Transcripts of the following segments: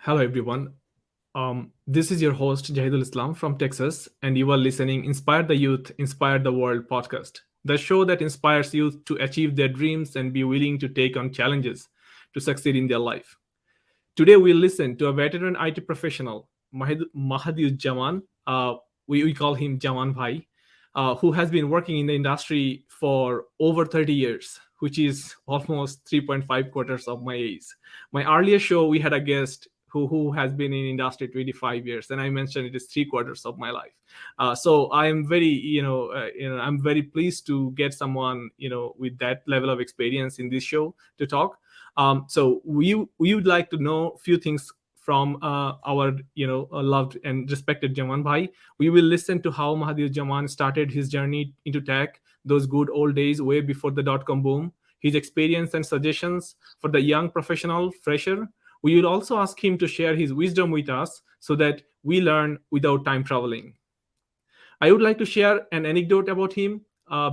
Hello, everyone. This is your host, Jahidul Islam from Texas, and you are listening Inspire the Youth, Inspire the World podcast, the show that inspires youth to achieve their dreams and be willing to take on challenges to succeed in their life. Today, we'll listen to a veteran IT professional, Mahdee Zaman. We call him Zaman Bhai, who has been working in the industry for over 30 years, which is almost 3.5 quarters of my age. My earlier show, we had a guest who has been in industry 25 years, and I mentioned it is 3 quarters of my life. So I am very, I'm very pleased to get someone, with that level of experience in this show to talk. So we would like to know a few things from our loved and respected Jaman Bhai. We will listen to how Mahathir Jaman started his journey into tech, those good old days way before the dot-com boom, his experience and suggestions for the young professional fresher. We will also ask him to share his wisdom with us so that we learn without time traveling. I would like to share an anecdote about him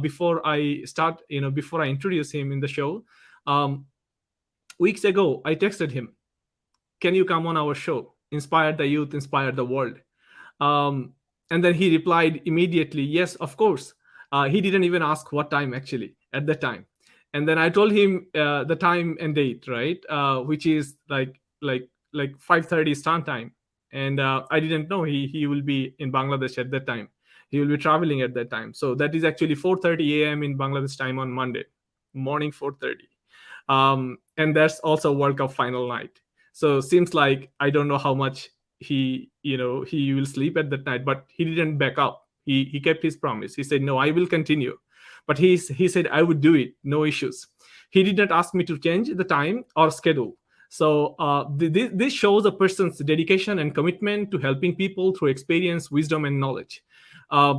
before I start, before I introduce him in the show. Um, Weeks ago, I texted him, "Can you come on our show? Inspire the youth, inspire the world." Um, and then he replied immediately, "Yes, of course." He didn't even ask what time actually at the time. And then I told him the time and date, right? Which is like 5:30 Eastern time. And I didn't know he will be in Bangladesh at that time. He will be traveling at that time. So that is actually 4:30 a.m. in Bangladesh time on Monday morning, 4:30. And that's also World Cup final night. So seems like I don't know how much he will sleep at that night, but he didn't back up. He kept his promise. He said, "No, I will continue." But he said, "I would do it, no issues." He did not ask me to change the time or schedule. So this shows a person's dedication and commitment to helping people through experience, wisdom, and knowledge. Uh,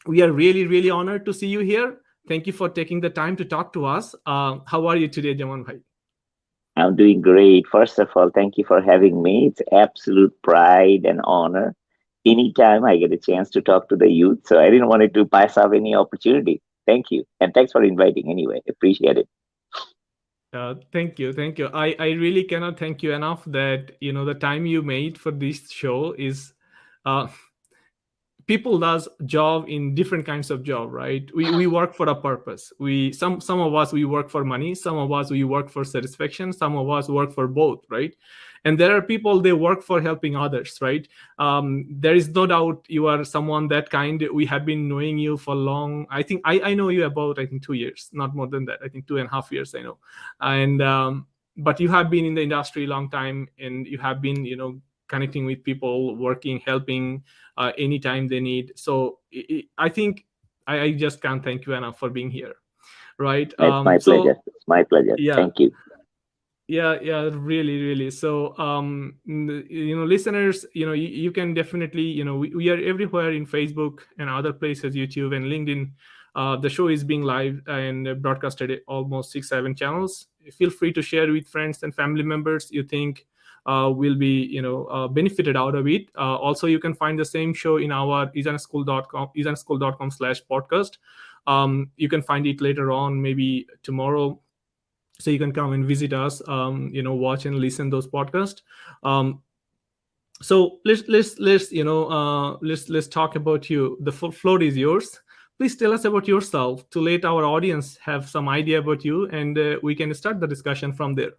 we are really, really honored to see you here. Thank you for taking the time to talk to us. How are you today, Jaman Bhai? I'm doing great. First of all, thank you for having me. It's absolute pride and honor. Anytime I get a chance to talk to the youth, so I didn't want it to pass up any opportunity. Thank you. And thanks for inviting anyway. Appreciate it. Thank you, thank you. I really cannot thank you enough that the time you made for this show is uh, people does job in different kinds of job, right? We work for a purpose. Some of us we work for money, some of us we work for satisfaction, some of us work for both, right? And there are people they work for helping others, right? There is no doubt you are someone that kind. We have been knowing you for long. I think I know you about, I think, 2 years, not more than that. I think 2.5 years I know. And but you have been in the industry a long time, and you have been connecting with people, working, helping anytime they need. So I think I just can't thank you enough for being here, right? It's my pleasure. It's my pleasure. Yeah, Thank you. yeah, really, really. So listeners, you can definitely, we are everywhere in Facebook and other places, YouTube and LinkedIn. The show is being live and broadcasted at almost 6 7 channels. Feel free to share with friends and family members you think will be benefited out of it. Also, you can find the same show in our isanschool.com/podcast. You can find it later on, maybe tomorrow, so you can come and visit us, watch and listen those podcasts. um, so let's talk about you. The floor is yours. Please tell us about yourself to let our audience have some idea about you, and we can start the discussion from there.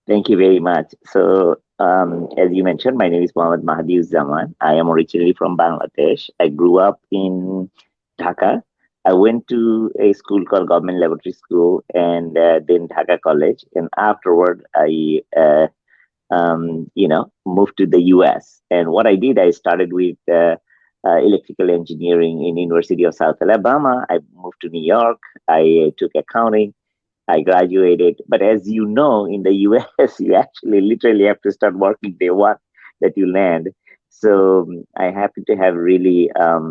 Thank you very much. So, as you mentioned, my name is Mohammed Mahdee Zaman. I am originally from Bangladesh. I grew up in Dhaka. I went to a school called Government Laboratory School and then Dhaka College. And afterward, I moved to the US. And what I did, I started with electrical engineering in University of South Alabama. I moved to New York. I took accounting. I graduated. But as you know, in the US, you actually literally have to start working day one that you land. So I happen to have really a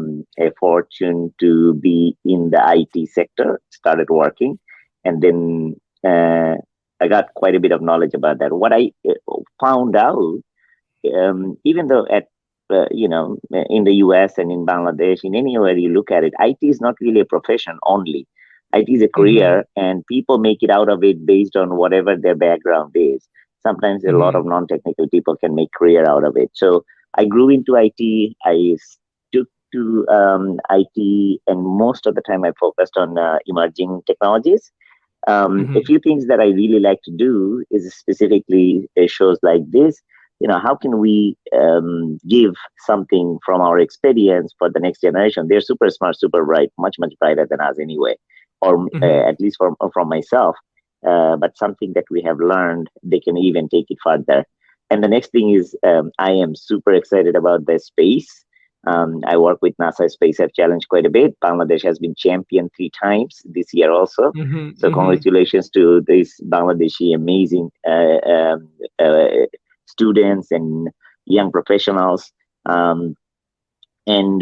fortune to be in the IT sector, started working, and then I got quite a bit of knowledge about that. What I found out, even though in the US and in Bangladesh, in anywhere you look at it, IT is not really a profession only. IT is a Hmm. career, and people make it out of it based on whatever their background is. Sometimes a lot Mm-hmm. of non-technical people can make career out of it. So I grew into IT. Took to IT, and most of the time I focused on emerging technologies. A Mm-hmm. few things that I really like to do is specifically shows like this. How can we give something from our experience for the next generation? They're super smart, super bright, much, much brighter than us anyway, or Mm-hmm. at least from myself. But something that we have learned, they can even take it further. And the next thing is, I am super excited about the space. I work with NASA Space F Challenge quite a bit. Bangladesh has been champion 3 times this year also. Mm-hmm. So Mm-hmm. congratulations to these Bangladeshi amazing students and young professionals. Um, and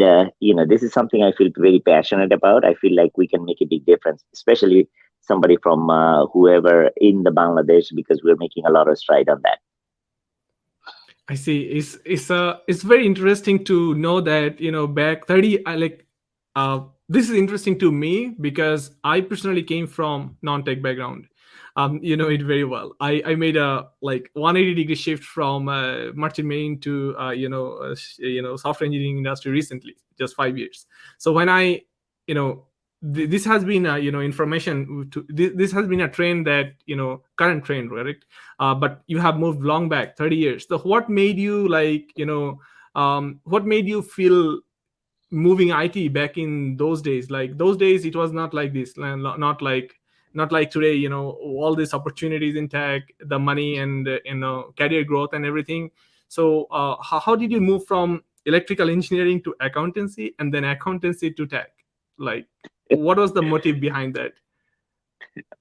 this is something I feel very passionate about. I feel like we can make a big difference, especially somebody from whoever in the Bangladesh, because we're making a lot of stride on that. I see. It's very interesting to know that back 30. I like this is interesting to me because I personally came from non-tech background. You know it very well. I made a like 180-degree shift from merchant marine to software engineering industry recently, just 5 years. So when I you know this has been a information to, this has been a trend that current trend, right? But you have moved long back 30 years. So what made you like what made you feel moving IT back in those days? Like those days it was not like this, not like today, all these opportunities in tech, the money and career growth and everything. So how did you move from electrical engineering to accountancy and then accountancy to tech? Like what was the motive behind that?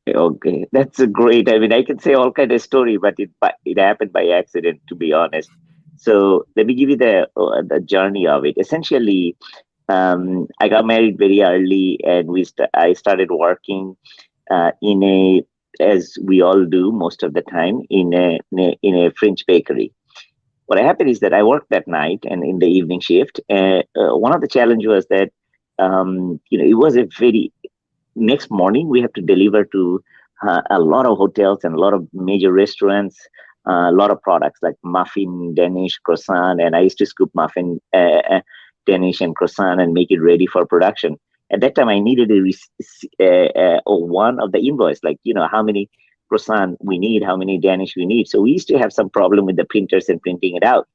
Okay, that's a great. I mean, I can say all kind of story, but it happened by accident, to be honest. So let me give you the journey of it. Essentially, I got married very early, and I started working in a, as we all do most of the time, in a French bakery. What happened is that I worked that night and in the evening shift. One of the challenge was that it was a very next morning we have to deliver to a lot of hotels and a lot of major restaurants, a lot of products like muffin, Danish, croissant, and I used to scoop muffin, Danish, and croissant and make it ready for production. At that time, I needed one of the invoice, like how many croissant we need, how many Danish we need. So we used to have some problem with the printers and printing it out.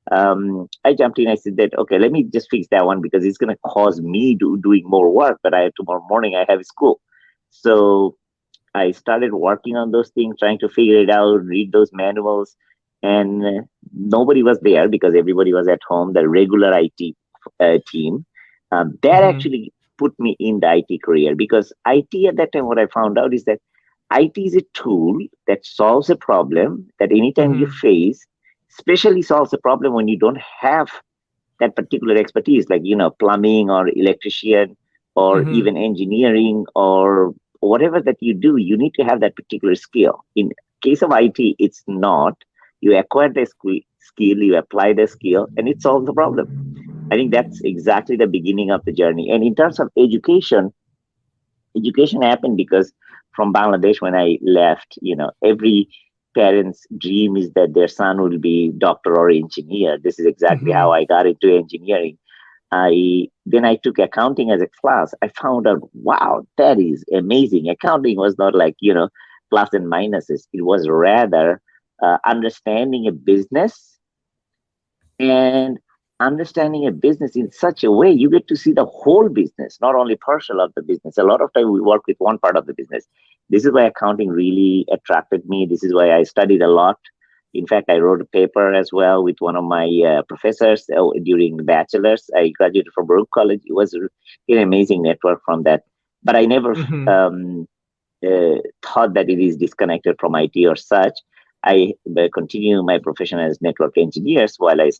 I jumped in. I said that okay, let me just fix that one because it's going to cause me doing more work. But tomorrow morning I have school, so I started working on those things, trying to figure it out, read those manuals, and nobody was there because everybody was at home. The regular IT team that Mm-hmm. actually put me in the IT career because IT at that time, what I found out is that IT is a tool that solves a problem that anytime you Mm-hmm. face, especially solves a problem when you don't have that particular expertise, like plumbing or electrician or Mm-hmm. even engineering or whatever that you do, you need to have that particular skill. In case of IT, it's not. You acquire the skill, you apply the skill, and it solves the problem. I think that's exactly the beginning of the journey. And in terms of education, education happened because from Bangladesh when I left, every parent's dream is that their son will be doctor or engineer. This is exactly how Mm-hmm. I got into engineering. I took accounting as a class. I found out, wow, that is amazing. Accounting was not like plus and minuses. It was rather understanding a business and understanding a business in such a way you get to see the whole business, not only partial of the business. A lot of time we work with one part of the business. This is why accounting really attracted me. This is why I studied a lot. In fact, I wrote a paper as well with one of my professors during the bachelor's. I graduated from Baruch College. It was an amazing network from that. But I never Mm-hmm. thought that it is disconnected from IT or such. I continue my profession as network engineers while I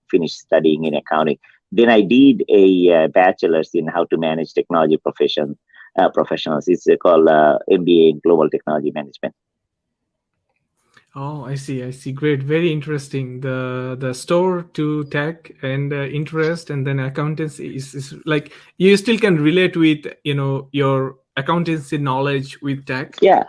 finished studying in accounting. Then I did a bachelor's in how to manage technology professionals. It's called MBA in Global Technology Management. Oh, I see. I see. Great. Very interesting. The store to tech and interest and then accountancy is like you still can relate with your accountancy knowledge with tech. Yeah,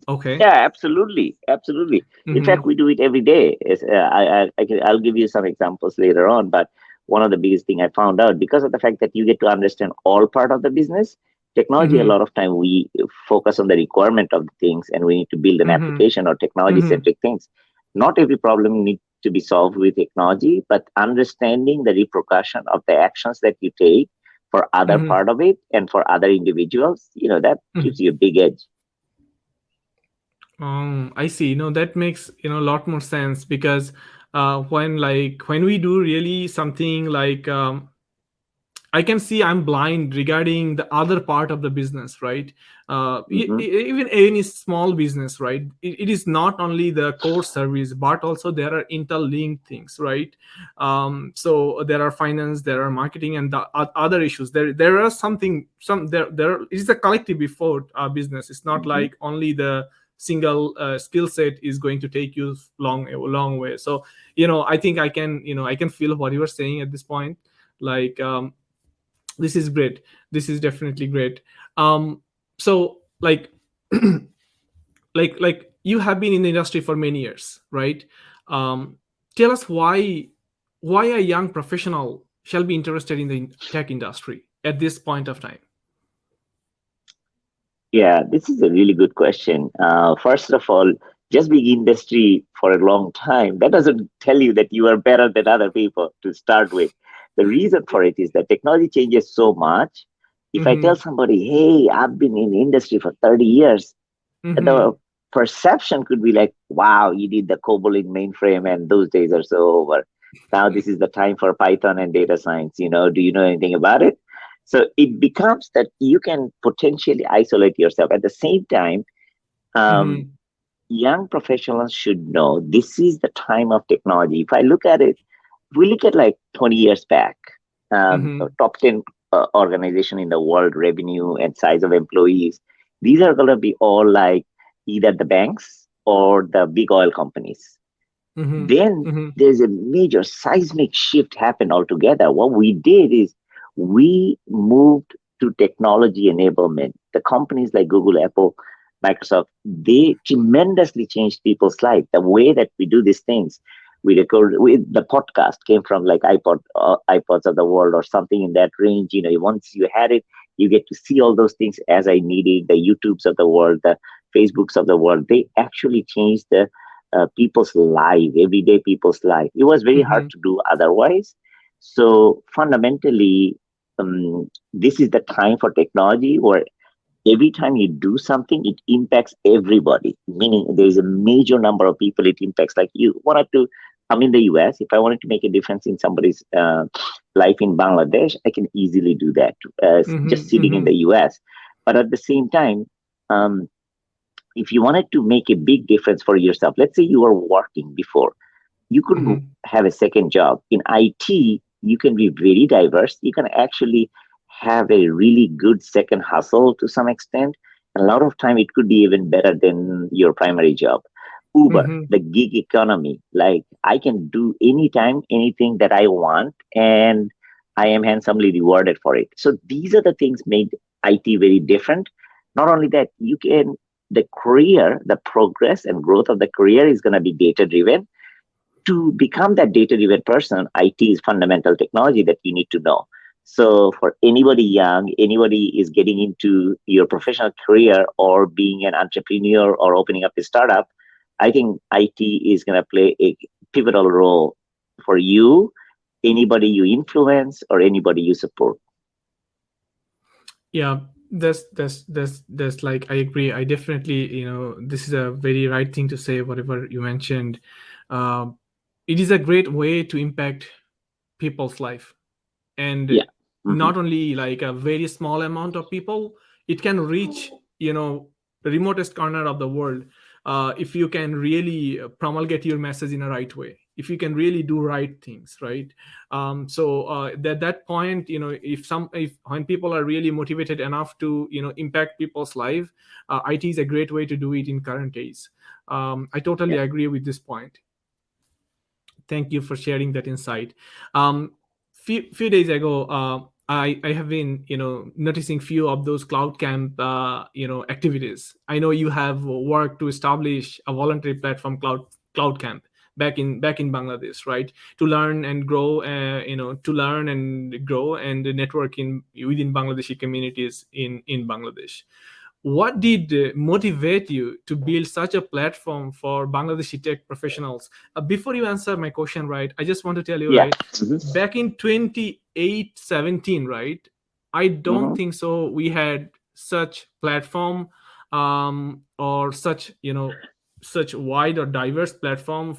Okay. Yeah, absolutely, absolutely. In fact, Mm-hmm. we do it every day. I'll give you some examples later on, but one of the biggest thing I found out, because of the fact that you get to understand all part of the business, technology. A Mm-hmm. lot of time we focus on the requirement of the things, and we need to build an Mm-hmm. application or technology Mm-hmm. centric things. Not every problem needs to be solved with technology, but understanding the repercussion of the actions that you take for other Mm-hmm. part of it and for other individuals, that gives you a big edge. I see. No, that makes a lot more sense because when we do really something like I can see I'm blind regarding the other part of the business, right? Hmm. Even any small business, right? It is not only the core service, but also there are interlinked things, right? So there are finance, there are marketing, and the other issues. There are there is a collective effort business. It's not Hmm. like only the single skill set is going to take you a long way. So I think I can feel what you are saying at this point. Like this is great, this is definitely great. So like you have been in the industry for many years, right? um Tell us why a young professional shall be interested in the tech industry at this point of time. Yeah, this is a really good question. First of all, just being industry for a long time, that doesn't tell you that you are better than other people to start with. The reason for it is that technology changes so much. If I tell Mm-hmm. somebody, hey, I've been in industry for 30 years, Mm-hmm. the perception could be like, wow, you did the COBOL in mainframe and those days are so over. Now this is the time for Python and data science. Do you know anything about it? So it becomes that you can potentially isolate yourself. At the same time, um, Mm-hmm. young professionals should know this is the time of technology. If I look at it, if we look at like 20 years back, Mm-hmm. top 10 organization in the world, revenue and size of employees, these are going to be all like either the banks or the big oil companies. Mm-hmm. Then Mm-hmm. there's a major seismic shift happened altogether. What we did is we moved to technology enablement. The companies like Google, Apple, Microsoft, they tremendously changed people's life. The way that we do these things, we record. The podcast came from like iPods of the world or something in that range. Once you had it, you get to see all those things as I needed. The YouTubes of the world, the Facebooks of the world, they actually changed the people's life, everyday people's life. It was very hard Mm-hmm. to do otherwise. So fundamentally, this is the time for technology where every time you do something, it impacts everybody. Meaning, there is a major number of people it impacts. Like you wanted to, I'm in the US. If I wanted to make a difference in somebody's life in Bangladesh, I can easily do that, just Mm-hmm. sitting in Mm-hmm. the US. But at the same time, um, if you wanted to make a big difference for yourself, let's say you were working before, you could Mm-hmm. have a second job. In IT, you can be very diverse. You can actually have a really good second hustle to some extent. And a lot of time, it could be even better than your primary job. Uber, Mm-hmm. the gig economy, like I can do anytime anything that I want, and I am handsomely rewarded for it. So these are the things made IT very different. Not only that, the career, the progress and growth of the career is going to be data driven. To become that data driven person, IT is fundamental technology that you need to know. So for anybody young, anybody is getting into your professional career or being an entrepreneur or opening up a startup, I think IT is going to play a pivotal role for you, anybody you influence or anybody you support. Yeah, that's like I agree. I definitely, this is a very right thing to say, whatever you mentioned. um, it is a great way to impact people's life, and Yeah. Hmm. not only like a very small amount of people, it can reach the remotest corner of the world. If you can really promulgate your message in a right way, if you can really do right things, right? So that point, if when people are really motivated enough to impact people's life, it is a great way to do it in current days. I totally Yeah. agree with this point. Thank you for sharing that insight. Few days ago, I have been, noticing few of those cloud camp, activities. I know you have worked to establish a voluntary platform, cloud camp, back in Bangladesh, right? To learn and grow, to learn and grow and network within Bangladeshi communities in Bangladesh. What did motivate you to build such a platform for Bangladeshi tech professionals? Before you answer my question, right, I just want to tell you, Yeah. right, back in 2017, right, I don't Hmm. think so we had such platform, or such, such wide or diverse platform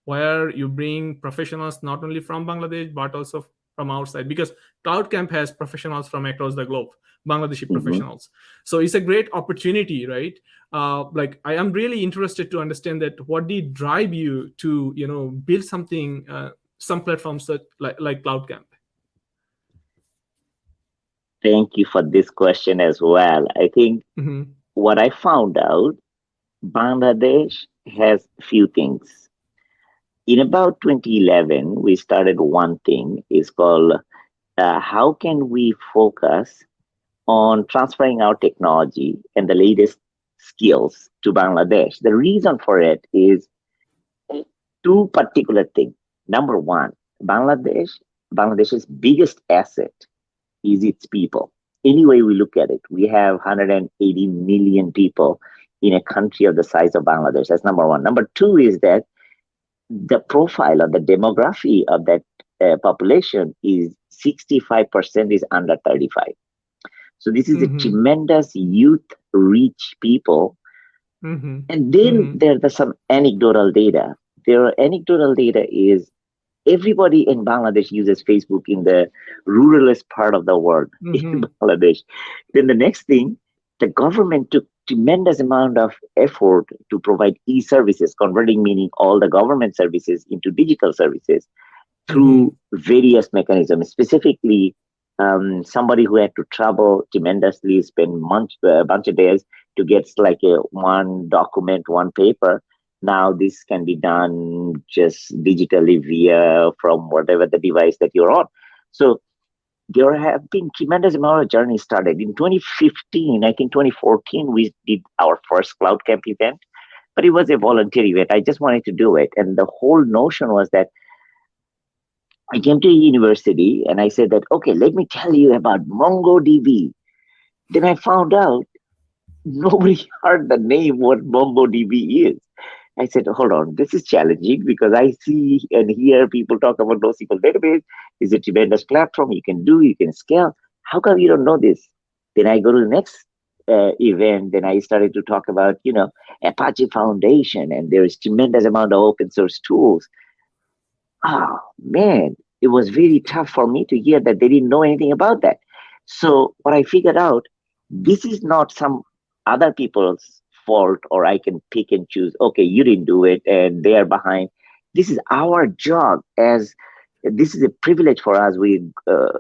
where you bring professionals not only from Bangladesh but also from outside, because Cloud Camp has professionals from across the globe, Bangladeshi Hmm. professionals. So it's a great opportunity, right? Like, I am really interested to understand that what did drive you to, build something, some platforms that like Cloud Camp. Thank you for this question as well. I think Mm-hmm. what I found out, Bangladesh has few things. In about 2011, we started one thing. It's called how can we focus on transferring our technology and the latest skills to Bangladesh. The reason for it is two particular things. Number one, Bangladesh, Bangladesh's biggest asset is its people. Any way we look at it, we have 180 million people in a country of the size of Bangladesh. That's number one. Number two is that the profile or the demography of that population is 65% is under 35. So this is a Mm-hmm. tremendous youth rich people. Mm-hmm. And then Mm-hmm. there's some anecdotal data. There are anecdotal data is everybody in Bangladesh uses Facebook in the ruralist part of the world in Mm-hmm. Bangladesh. Then the next thing, the government took tremendous amount of effort to provide e-services, converting meaning all the government services into digital services Mm-hmm. through various mechanisms. Specifically, somebody who had to travel tremendously, spend a bunch of days to get like a one document, one paper. Now this can be done just digitally via from whatever the device that you're on. So there have been tremendous amount of journey started in 2015. I think 2014 we did our first cloud camp event, but it was a volunteer event. I just wanted to do it, and the whole notion was that I came to university and I said that, okay, let me tell you about MongoDB. Then I found out nobody heard the name what MongoDB is. I said, hold on, this is challenging because I see and hear people talk about NoSQL database. It's a tremendous platform. You can do, you can scale. How come you don't know this? Then I go to the next event. Then I started to talk about, Apache Foundation, and there is tremendous amount of open source tools. Oh man, it was very tough for me to hear that they didn't know anything about that. So what I figured out, this is not some other people's fault, or I can pick and choose. Okay, you didn't do it, and they are behind. This is our job. As this is a privilege for us. We were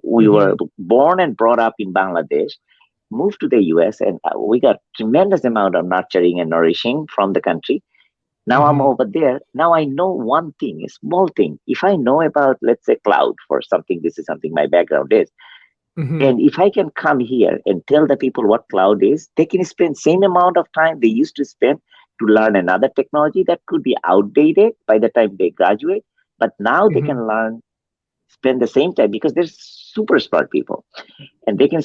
Mm-hmm. born and brought up in Bangladesh, moved to the U.S., and we got tremendous amount of nurturing and nourishing from the country. Now I'm Mm-hmm. over there. Now I know one thing, a small thing. If I know about, let's say, cloud for something, this is something my background is. Mm-hmm. And if I can come here and tell the people what cloud is, they can spend same amount of time they used to spend to learn another technology that could be outdated by the time they graduate. But now they Mm-hmm. can learn, spend the same time because they're super smart people, and they can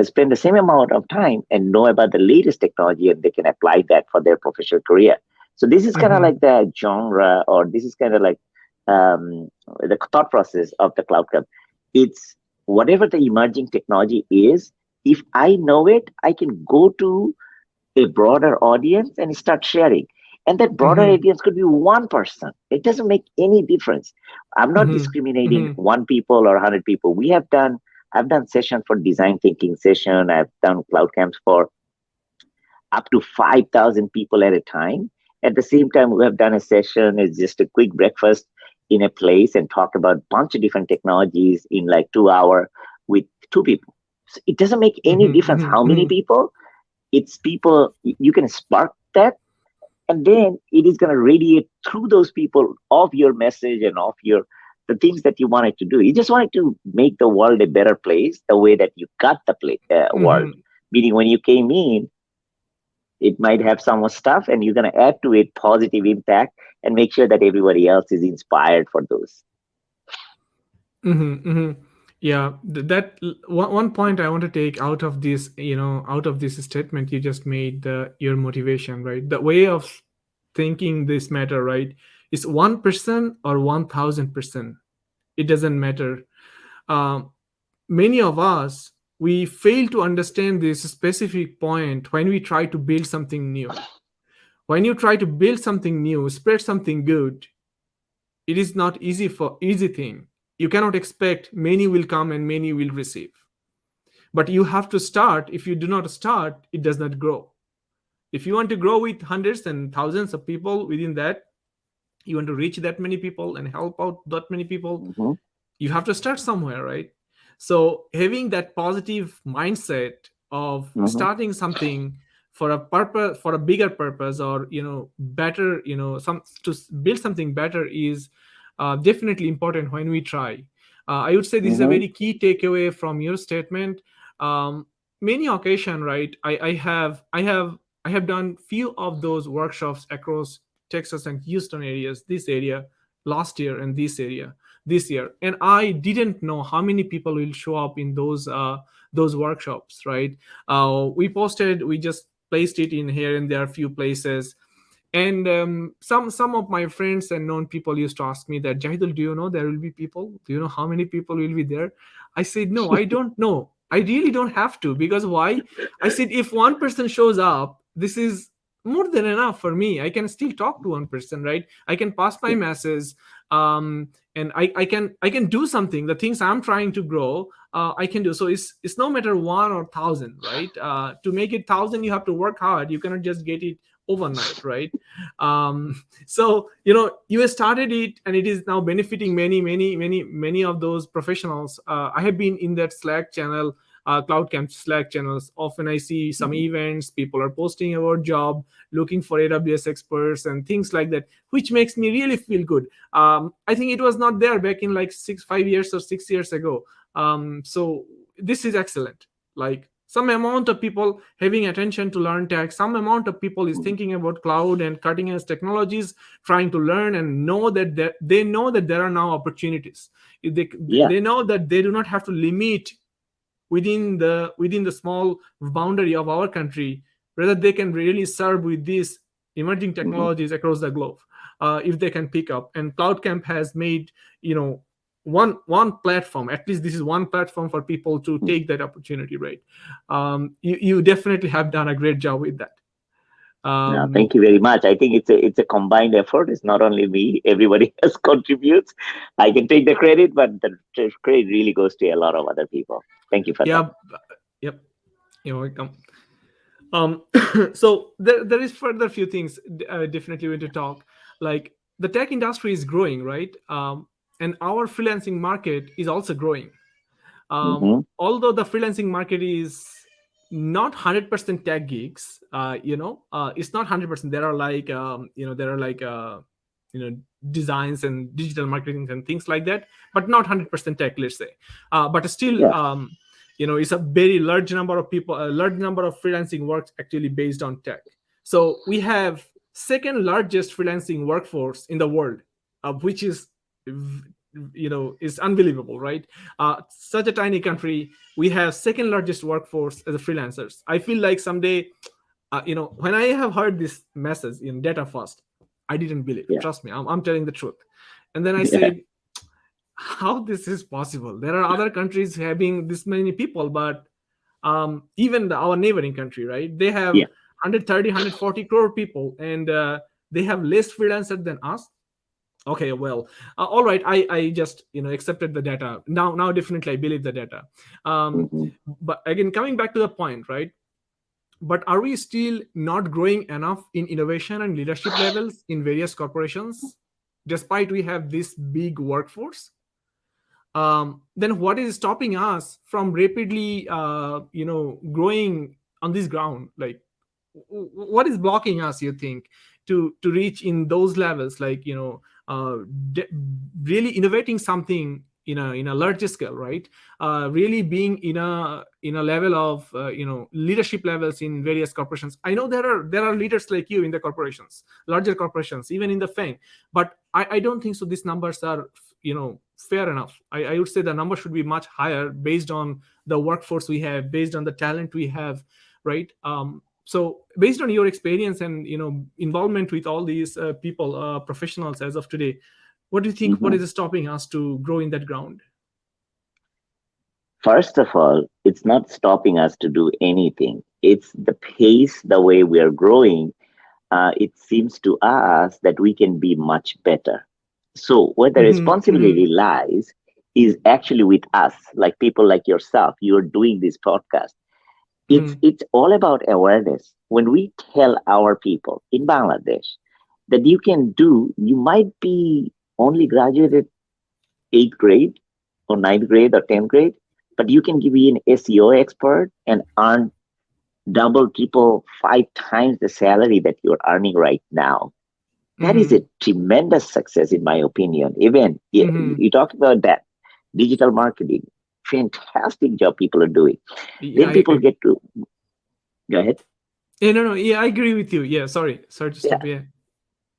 spend the same amount of time and know about the latest technology, and they can apply that for their professional career. So this is kind of Mm-hmm. like the genre, or this is kind of like the thought process of the cloud club. It's whatever the emerging technology is. If I know it, I can go to a broader audience and start sharing. And that broader Mm-hmm. audience could be one person. It doesn't make any difference. I'm not Mm-hmm. discriminating Mm-hmm. one people or 100 people. I've done session for design thinking session. I've done cloud camps for up to 5,000 people at a time. At the same time, we have done a session. It's just a quick breakfast in a place and talk about a bunch of different technologies in like 2 hours with two people. So it doesn't make any difference how many Mm-hmm. people. It's people, you can spark that, and then it is going to radiate through those people of your message and of your the things that you wanted to do. You just wanted to make the world a better place the way that you got the world. Hmm. Meaning, when you came in, it might have some stuff, and you're going to add to it positive impact and make sure that everybody else is inspired for those. Hmm. Hmm. Yeah, one point I want to take out of this, out of this statement you just made, your motivation, right? The way of thinking this matter, right? Is 1% or 1,000%. It doesn't matter. Um, Many of us, we fail to understand this specific point when we try to build something new. When you try to build something new, spread something good, it is not easy thing. You cannot expect many will come and many will receive. But you have to start. If you do not start, it does not grow. If you want to grow with hundreds and thousands of people within that, you want to reach that many people and help out that many people, Hmm. you have to start somewhere, right? So having that positive mindset of Hmm. starting something for a purpose, for a bigger purpose, or better, some to build something better is definitely important when we try. I would say this is a Hmm. very key takeaway from your statement. um, Many occasion, right, I have done few of those workshops across Texas and Houston areas, this area, last year, and this year, and I didn't know how many people will show up in those workshops, right? We just placed it in here and there, a few places. And some of my friends and known people used to ask me that, Jahidul, do you know there will be people? Do you know how many people will be there? I said, no, I don't know. I really don't have to, because why? I said, if one person shows up, this is more than enough for me. I can still talk to one person, right? I can pass my Yeah. message. And I can do something. The things I'm trying to grow, I can do. So it's no matter one or thousand, right? To make it thousand, you have to work hard. You cannot just get it overnight, right? So you started it, and it is now benefiting many of those professionals. I have been in that Slack channel, cloud camp Slack channels. Often I see some Mhm. events, people are posting about job, looking for AWS experts and things like that, which makes me really feel good. I think it was not there back in like 5 years or 6 years ago. So this is excellent. Like, some amount of people having attention to learn tech, some amount of people is Mhm. thinking about cloud and cutting edge technologies, trying to learn and know that they know that there are now opportunities. Yeah. They know that they do not have to limit within the small boundary of our country. Rather, they can really serve with these emerging Hmm. technologies across the globe, if they can pick up. And cloud camp has made, one platform. At least this is one platform for people to take that opportunity, right? You definitely have done a great job with that. No, um, thank you very much. I think it's a combined effort. It's not only me. Everybody else contributes. I can take the credit, but the credit really goes to a lot of other people. Thank you for that. yeah. Yep. You're welcome. um so there is further few things, definitely going to talk. Like, the tech industry is growing, right? And our freelancing market is also growing. Hmm. Although the freelancing market is not 100% tech geeks, it's not 100%. There are like, you know designs and digital marketing and things like that, but not 100% tech, let's say. But still, Yeah. it's a very large number of people, a large number of freelancing works actually based on tech. So we have second largest freelancing workforce in the world, which is is unbelievable, right? Such a tiny country, we have second largest workforce as a freelancers. I feel like someday, when I have heard this message in data first, I didn't believe. Yeah. Trust me, I'm telling the truth. And then I Yeah. said, how this is possible? There are other countries having this many people, but even our neighboring country, right? They have Yeah. 130, 140 crore people, and they have less freelancers than us. Okay, well, all right. I just accepted the data. Now definitely I believe the data. um Hmm. but again, coming back to the point, right? But are we still not growing enough in innovation and leadership levels in various corporations, despite we have this big workforce? Then what is stopping us from rapidly growing on this ground? Like, what is blocking us, you think, to reach in those levels, like, uh, de- really innovating something in a larger scale, right? Really being in a level of leadership levels in various corporations. I know there are leaders like you in the corporations, larger corporations, even in the FANG, but I don't think so these numbers are fair enough. I would say the number should be much higher based on the workforce we have, based on the talent we have, right? So based on your experience and involvement with all these people, professionals as of today, what do you think, what Mhm. is stopping us to grow in that ground? First of all, it's not stopping us to do anything. It's the pace, the way we are growing. It seems to us that we can be much better. So where the Mm-hmm, mm-hmm, responsibility lies is actually with us, like people like yourself. You're doing this podcast. It's mm-hmm, it's all about awareness. When we tell our people in Bangladesh that you might be only graduated eighth grade or ninth grade or 10th grade, but you can be an SEO expert and earn double, triple, five times the salary that you're earning right now. That is a mm-hmm, tremendous success, in my opinion. Even mm-hmm. you talk about that digital marketing, fantastic job people are doing. Yeah, Then I people agree. get to go ahead. Yeah, no, yeah, I agree with you. Yeah, sorry to Yeah, stop. Yeah.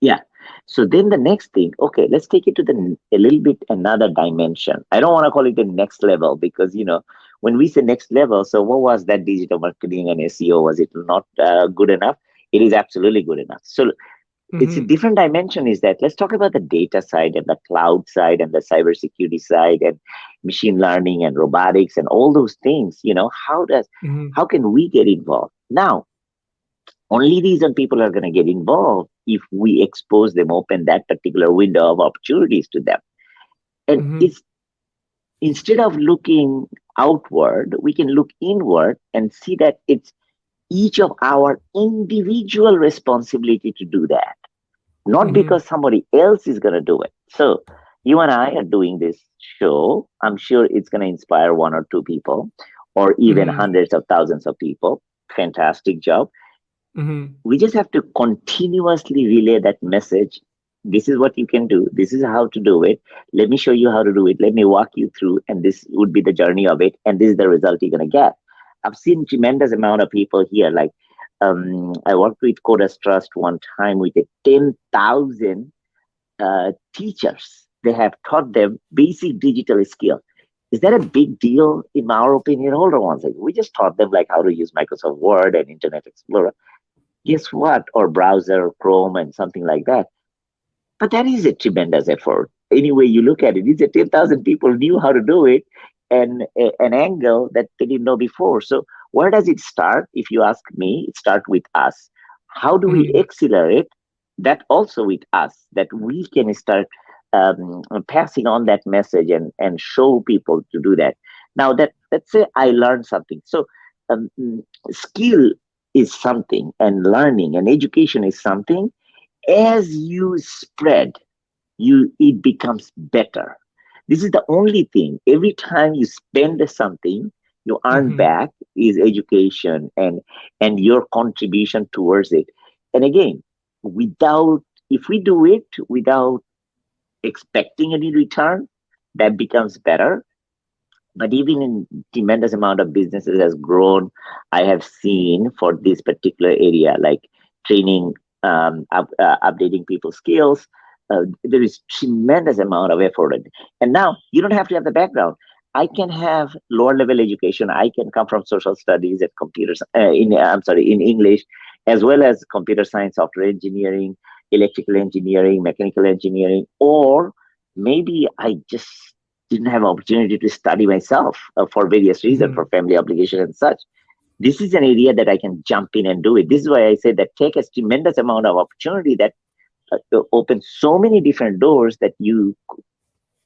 yeah. So then the next thing, okay, let's take it to a little bit another dimension. I don't want to call it the next level because when we say next level, so what was that digital marketing and SEO? Was it not good enough? It is absolutely good enough. So it's a Mm-hmm, different dimension. Is that let's talk about the data side and the cloud side and the cybersecurity side and machine learning and robotics and all those things. mm-hmm, How can we get involved now? Only reason people are going to get involved if we expose them, open that particular window of opportunities to them. And mm-hmm, it's instead of looking outward, we can look inward and see that it's each of our individual responsibility to do that, not mm-hmm, because somebody else is going to do it. So you and I are doing this show. I'm sure it's going to inspire one or two people or even mm-hmm, hundreds of thousands of people. Fantastic job. mm-hmm, We just have to continuously relay that message. This is what you can do. This is how to do it. Let me show you how to do it. Let me walk you through, and this would be the journey of it. And this is the result you're going to get. I've seen tremendous amount of people here. Like I worked with Coders Trust one time with a 10,000 teachers. They have taught them basic digital skill. Is that a big deal in our opinion? Hold on one second. We just taught them like how to use Microsoft Word and Internet Explorer. Guess what? Or browser, Chrome, and something like that. But that is a tremendous effort. Any way you look at it, it's a 10,000 people knew how to do it and an angle that they didn't know before. So where does it start? If you ask me, it starts with us. How do we mm-hmm, accelerate that also with us, that we can start passing on that message and show people to do that. Now that let's say I learned something. So um, skill is something and learning and education is something. As you spread, it becomes better. This is the only thing. Every time you spend something, you earn mm-hmm, back is education and your contribution towards it. And again, without if we do it without expecting any return, that becomes better. But even in tremendous amount of businesses has grown, I have seen for this particular area like training, updating people's skills, there is tremendous amount of effort. And now you don't have to have the background. I can have lower level education. I can come from social studies and computers in I'm sorry, in English, as well as computer science, software engineering, electrical engineering, mechanical engineering, or maybe I just didn't have opportunity to study myself for various reasons, mm-hmm, for family obligation and such. This is an area that I can jump in and do it. This is why I say that tech has tremendous amount of opportunity that opens so many different doors that you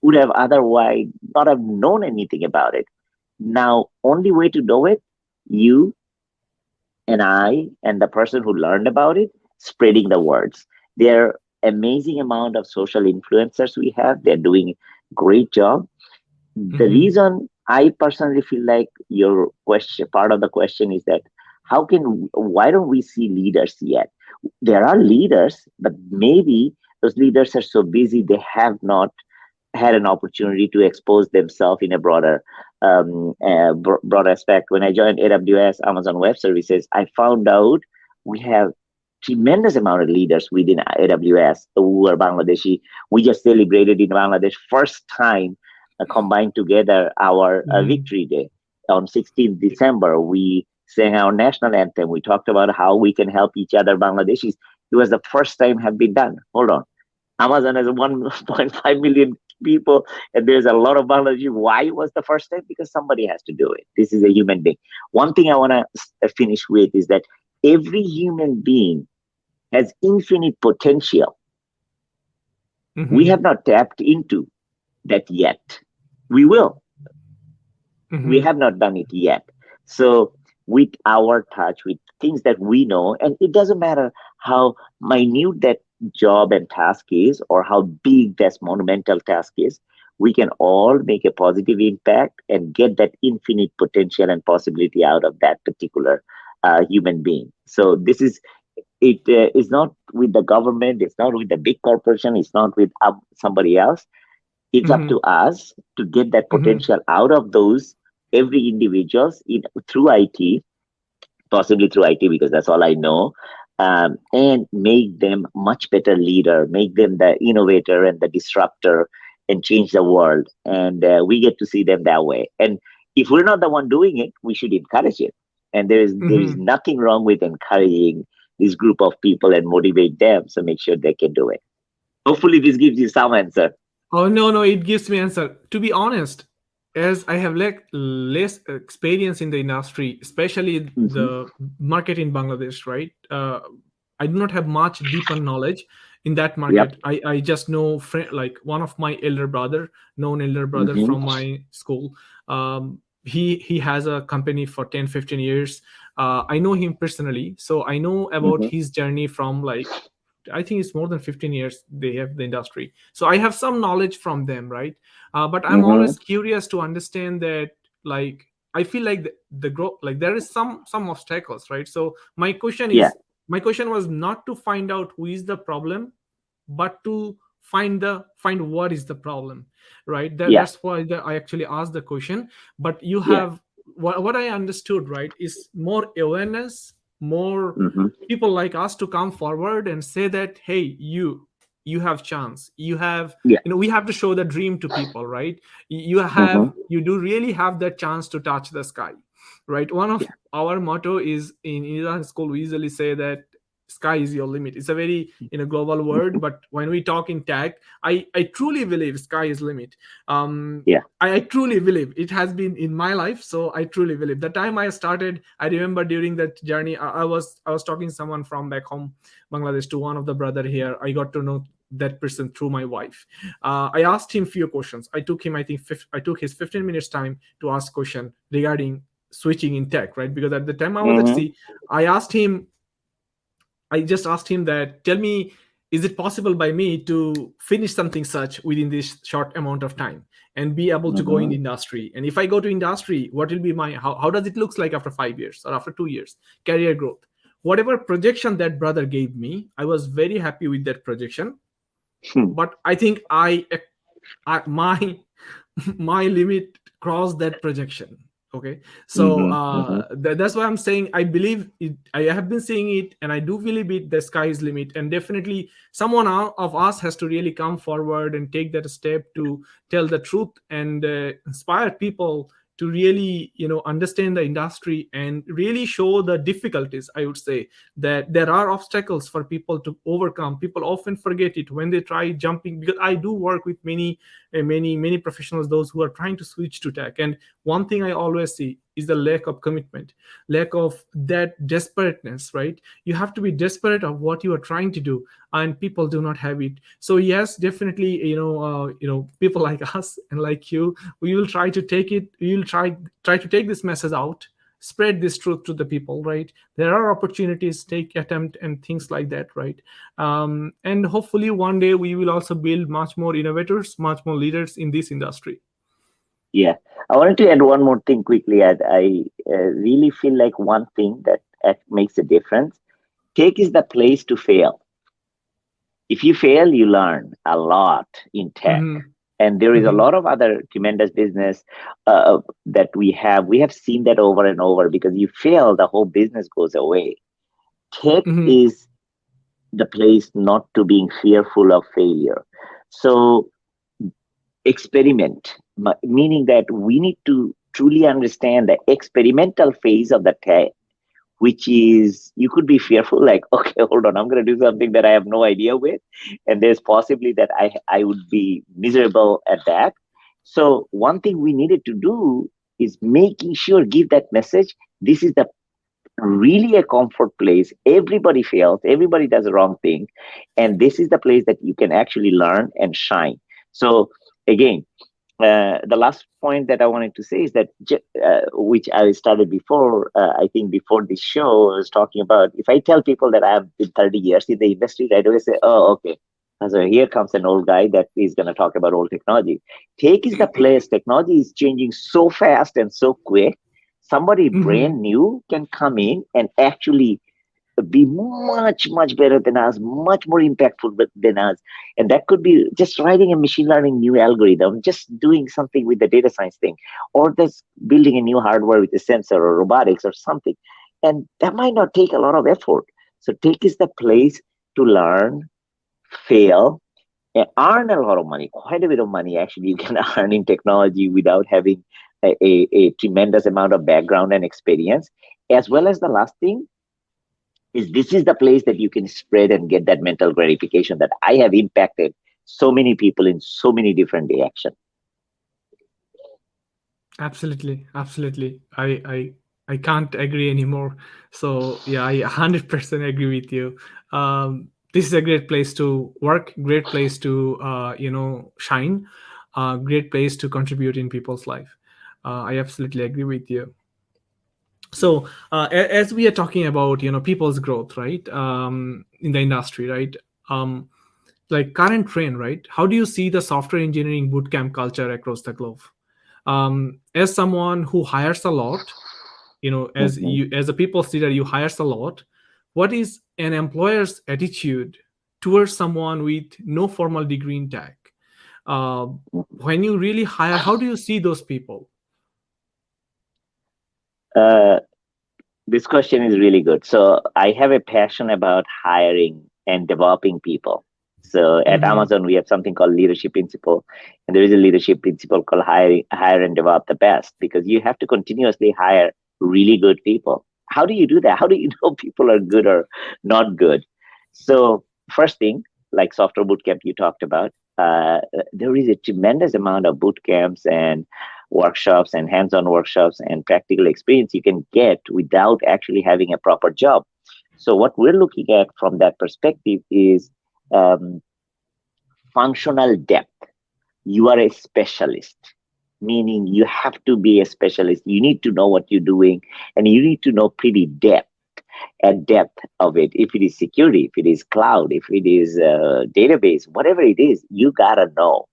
would have otherwise not have known anything about it. Now, only way to know it, you and I and the person who learned about it, spreading the words. There are amazing amount of social influencers we have. They're doing great job. The mm-hmm, reason I personally feel like your question, part of the question is that why don't we see leaders yet? There are leaders, but maybe those leaders are so busy, they have not had an opportunity to expose themselves in a broad aspect. When I joined AWS, Amazon Web Services, I found out we have tremendous amount of leaders within AWS who are Bangladeshi. We just celebrated in Bangladesh first time combined together our Mhm. victory day on 16th December. We sang our national anthem. We talked about how we can help each other Bangladeshis. It was the first time have been done. Hold on. Amazon has 1.5 million people, and there's a lot of Bangladeshi. Why was the first time? Because somebody has to do it. This is a human being. One thing I want to finish with is that every human being has infinite potential. We have Mhm. not tapped into that yet. We will. We Mhm. have not done it yet. So, with our touch, with things that we know, and it doesn't matter how minute that job and task is, or how big that monumental task is, we can all make a positive impact and get that infinite potential and possibility out of that particular human being. So, this is it is not with the government, it's not with the big corporation, it's not with somebody else. It's up to Mhm. us to get that Mhm. potential out of those every individuals in through IT, possibly through IT because that's all I know, and make them much better leader, make them the innovator and the disruptor, and change the world. And we get to see them that way. And if we're not the one doing it, we should encourage it. And there is Mhm. nothing wrong with encouraging this group of people and motivate them. So make sure they can do it. Hopefully, this gives you some answer. Oh no, no, it gives me answer. To be honest, as I have less experience in the industry, especially Hmm. the market in Bangladesh, right? I do not have much deeper knowledge in that Yep. market. I just know like one of my elder brother, known elder brother Hmm. from my school. He has a company for 10, 15 years. I know him personally, so I know about Hmm. his journey from like I think it's more than 15 years they have the industry. So I have some knowledge from them, right? But I'm Hmm. always curious to understand that, like, I feel like the growth, like there is some obstacles, right? So Yeah. my question was not to find out who is the problem, but to find what is the problem, right? Yeah. That's why I actually asked the question. But you Yeah. have what I understood, right, is more awareness, more Hmm. people like us to come forward and say that, hey, you have chance, you have, Yeah. we have to show the dream to people, right? You Hmm. have, you do really have that chance to touch the sky, right? One of Yeah. our motto is in Iran school, we usually say that sky is your limit. It's a very global word, Hmm. but when we talk in tech, I truly believe sky is limit. Yeah. I truly believe it has been in my life. So I truly believe the time I started, I remember during that journey, I was talking to someone from back home, Bangladesh, to one of the brother here. I got to know that person through my wife. I asked him few questions. I took him, I think, I took his 15 minutes time to ask question regarding switching in tech, right? Because at the time I was at Hmm. sea, I asked him, I just asked him that, tell me, is it possible by me to finish something such within this short amount of time and be able to go in Hmm. the industry? And if I go to industry, what will be my, how does it looks like after 5 years or after 2 years, career growth? Whatever projection that brother gave me, I was very happy with that projection. But I think my my limit crossed that projection. Okay, so Hmm. Hmm. that's why I'm saying I believe it. I have been saying it, and I do believe it. The sky is limit, and definitely someone of us has to really come forward and take that step to tell the truth and inspire people to really understand the industry and really show the difficulties. I would say that there are obstacles for people to overcome. People often forget it when they try jumping, because I do work with many professionals, those who are trying to switch to tech. And one thing I always see is the lack of commitment, lack of that desperateness, right? You have to be desperate of what you are trying to do, and people do not have it. So yes, definitely, people like us and like you, we will try to take it, we will try to take this message out, spread this truth to the people, right? There are opportunities, take attempt and things like that, right? And hopefully one day we will also build much more innovators, much more leaders in this industry. Yeah. I wanted to add one more thing quickly. I really feel like one thing that makes a difference. Tech is the place to fail. If you fail, you learn a lot in tech. Mm-hmm. And there is a Mm-hmm. lot of other tremendous business that we have. We have seen that over and over, because you fail, the whole business goes away. Tech Mm-hmm. is the place not to being fearful of failure. So experiment, meaning that we need to truly understand the experimental phase of the tech, which is you could be fearful, like, okay, hold on, I'm going to do something that I have no idea with, and there's possibly that I would be miserable at that. So one thing we needed to do is making sure, give that message, this is the really a comfort place. Everybody fails, everybody does the wrong thing, and this is the place that you can actually learn and shine. So again, the last point that I wanted to say is that, which I started before, I think before this show, I was talking about, if I tell people that I have been 30 years in the industry, right away say, oh, okay. So here comes an old guy that is going to talk about old technology. Take is the place. Technology is changing so fast and so quick. Somebody Mm-hmm. brand new can come in and actually be much much better than us, much more impactful than us. And that could be just writing a machine learning new algorithm, just doing something with the data science thing, or just building a new hardware with a sensor or robotics or something. And that might not take a lot of effort. So take is the place to learn, fail, and earn a lot of money, quite a bit of money actually. You can earn in technology without having a tremendous amount of background and experience. As well as the last thing is, this is the place that you can spread and get that mental gratification that I have impacted so many people in so many different directions. Absolutely, absolutely. I can't agree anymore. So yeah, I 100% agree with you. This is a great place to work, great place to shine, great place to contribute in people's life. I absolutely agree with you. So as we are talking about people's growth, right, in the industry, right, like current trend, right, how do you see the software engineering bootcamp culture across the globe? As someone who hires a lot, as Mhm. you as a people's leader, you hires a lot, what is an employer's attitude towards someone with no formal degree in tech? uh, when you really hire, how do you see those people? Uh, this question is really good. So I have a passion about hiring and developing people. So at Mm-hmm. Amazon, we have something called leadership principle, and there is a leadership principle called hire and develop the best, because you have to continuously hire really good people. How do you do that? How do you know people are good or not good? So first thing, like software bootcamp you talked about, there is a tremendous amount of boot camps and workshops and hands-on workshops and practical experience you can get without actually having a proper job. So what we're looking at from that perspective is um, functional depth. You are a specialist, meaning you have to be a specialist. You need to know what you're doing, and you need to know pretty depth of it. If it is security, if it is cloud, if it is database, whatever it is, you gotta know.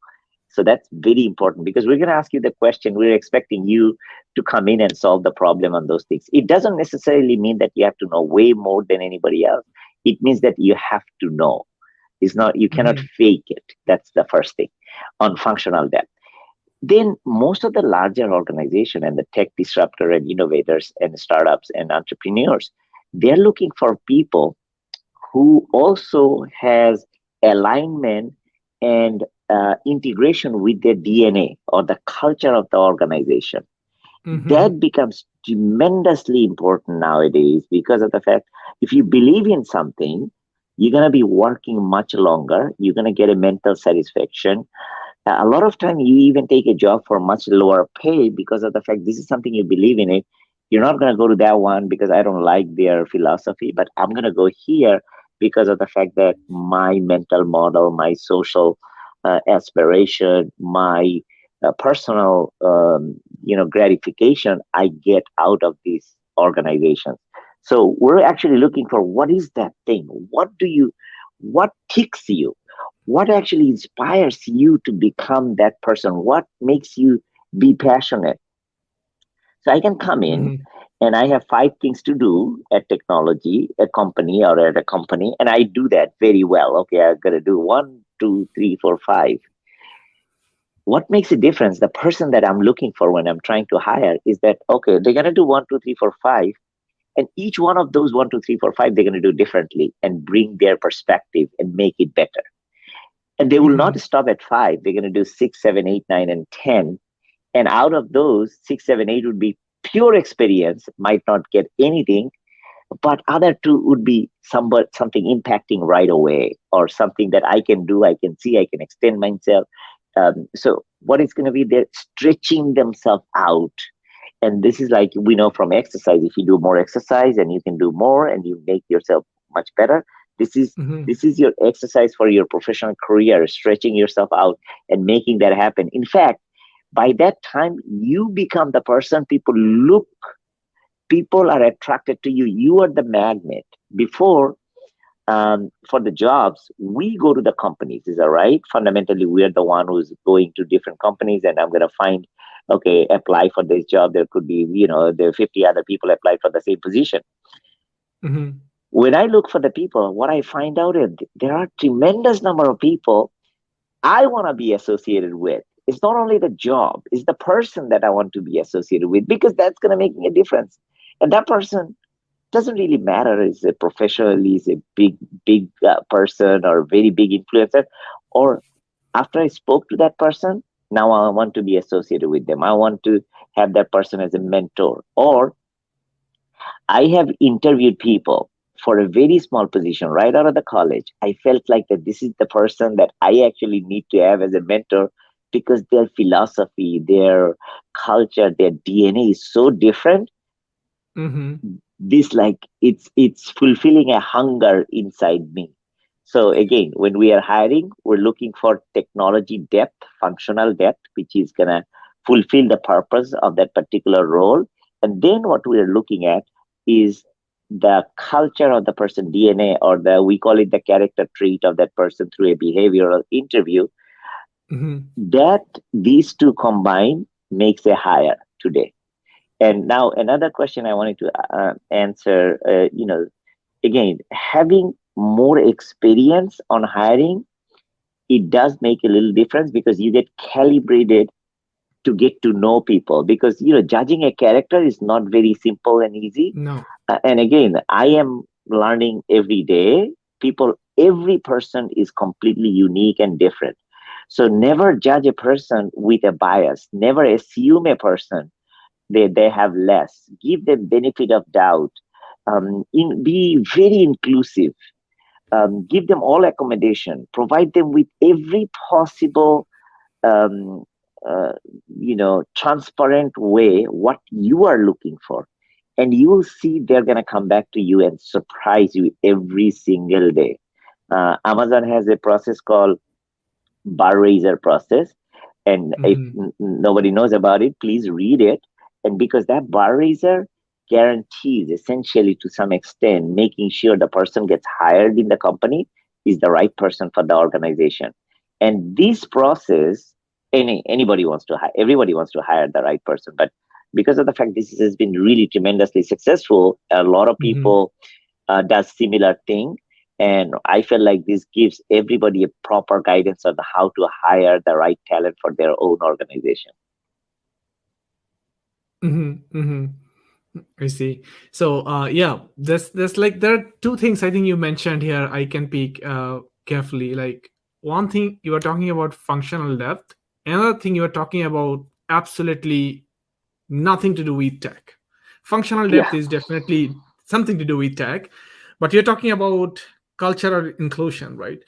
So that's very important, because we're going to ask you the question. We're expecting you to come in and solve the problem on those things. It doesn't necessarily mean that you have to know way more than anybody else. It means that you have to know. It's not, you cannot Mm-hmm. fake it. That's the first thing on functional depth. Then most of the larger organization and the tech disruptor and innovators and startups and entrepreneurs, they're looking for people who also has alignment and integration with their DNA or the culture of the organization. Mm-hmm. That becomes tremendously important nowadays, because of the fact, if you believe in something, you're going to be working much longer. You're going to get a mental satisfaction. A lot of time you even take a job for much lower pay, because of the fact this is something you believe in it. You're not going to go to that one because I don't like their philosophy, but I'm going to go here because of the fact that my mental model, my social aspiration, my personal gratification I get out of these organizations. So we're actually looking for, what is that thing? What ticks you? What actually inspires you to become that person? What makes you be passionate? So I can come in Mm-hmm. and I have five things to do at technology, a company or at a company, and I do that very well. Okay, I got to do one, two, three, four, five. What makes a difference? The person that I'm looking for when I'm trying to hire is that, okay, they're going to do one, two, three, four, five. And each one of those one, two, three, four, five, they're going to do differently and bring their perspective and make it better. And they will not Hmm. stop at five. They're going to do six, seven, eight, nine, and 10. And out of those, six, seven, eight would be pure experience, might not get anything, but other two would be something impacting right away, or something that I can do, I can see, I can extend myself. So what is going to be, they're stretching themselves out. And this is like we know from exercise, if you do more exercise and you can do more and you make yourself much better, this is Hmm. this is your exercise for your professional career, stretching yourself out and making that happen. In fact, by that time you become the person people are attracted to you. You are the magnet. Before, for the jobs, we go to the companies. Is that right? Fundamentally, we are the one who's going to different companies, and I'm going to find, okay, apply for this job. There could be, there are 50 other people applied for the same position. Hmm. When I look for the people, what I find out is there are tremendous number of people I want to be associated with. It's not only the job; it's the person that I want to be associated with, because that's going to make me a difference. And that person doesn't really matter is a professional, is a big person or very big influencer, or after I spoke to that person, now I want to be associated with them. I want to have that person as a mentor. Or I have interviewed people for a very small position right out of the college. I felt like that this is the person that I actually need to have as a mentor, because their philosophy, their culture, their DNA is so different. Hmm. This, like, it's fulfilling a hunger inside me. So again, when we are hiring, we're looking for technology depth, functional depth, which is going to fulfill the purpose of that particular role. And then what we are looking at is the culture of the person, DNA, or the we call it the character trait of that person through a behavioral interview. Hmm. That these two combined makes a hire today. And now another question I wanted to answer, again, having more experience on hiring, it does make a little difference, because you get calibrated to get to know people. Because judging a character is not very simple and easy. No. And again, I am learning every day. Every person is completely unique and different. So never judge a person with a bias. Never assume a person they have less. Give them benefit of doubt. Be very inclusive. Give them all accommodation. Provide them with every possible, um, uh, transparent way what you are looking for, and you will see they're gonna come back to you and surprise you every single day. Amazon has a process called bar raiser process, and if Hmm. nobody knows about it, please read it. And because that bar raiser guarantees, essentially to some extent, making sure the person gets hired in the company is the right person for the organization. And this process, anybody wants to hire, everybody wants to hire the right person, but because of the fact this has been really tremendously successful, a lot of Hmm. people does similar thing. And I feel like this gives everybody a proper guidance on how to hire the right talent for their own organization. Hmm. Hmm. I see. So, yeah, there's like there are two things I think you mentioned here. I can pick carefully. Like one thing you are talking about functional depth. Another thing you are talking about absolutely nothing to do with tech. Functional depth Yeah. is definitely something to do with tech, but you're talking about cultural inclusion, right?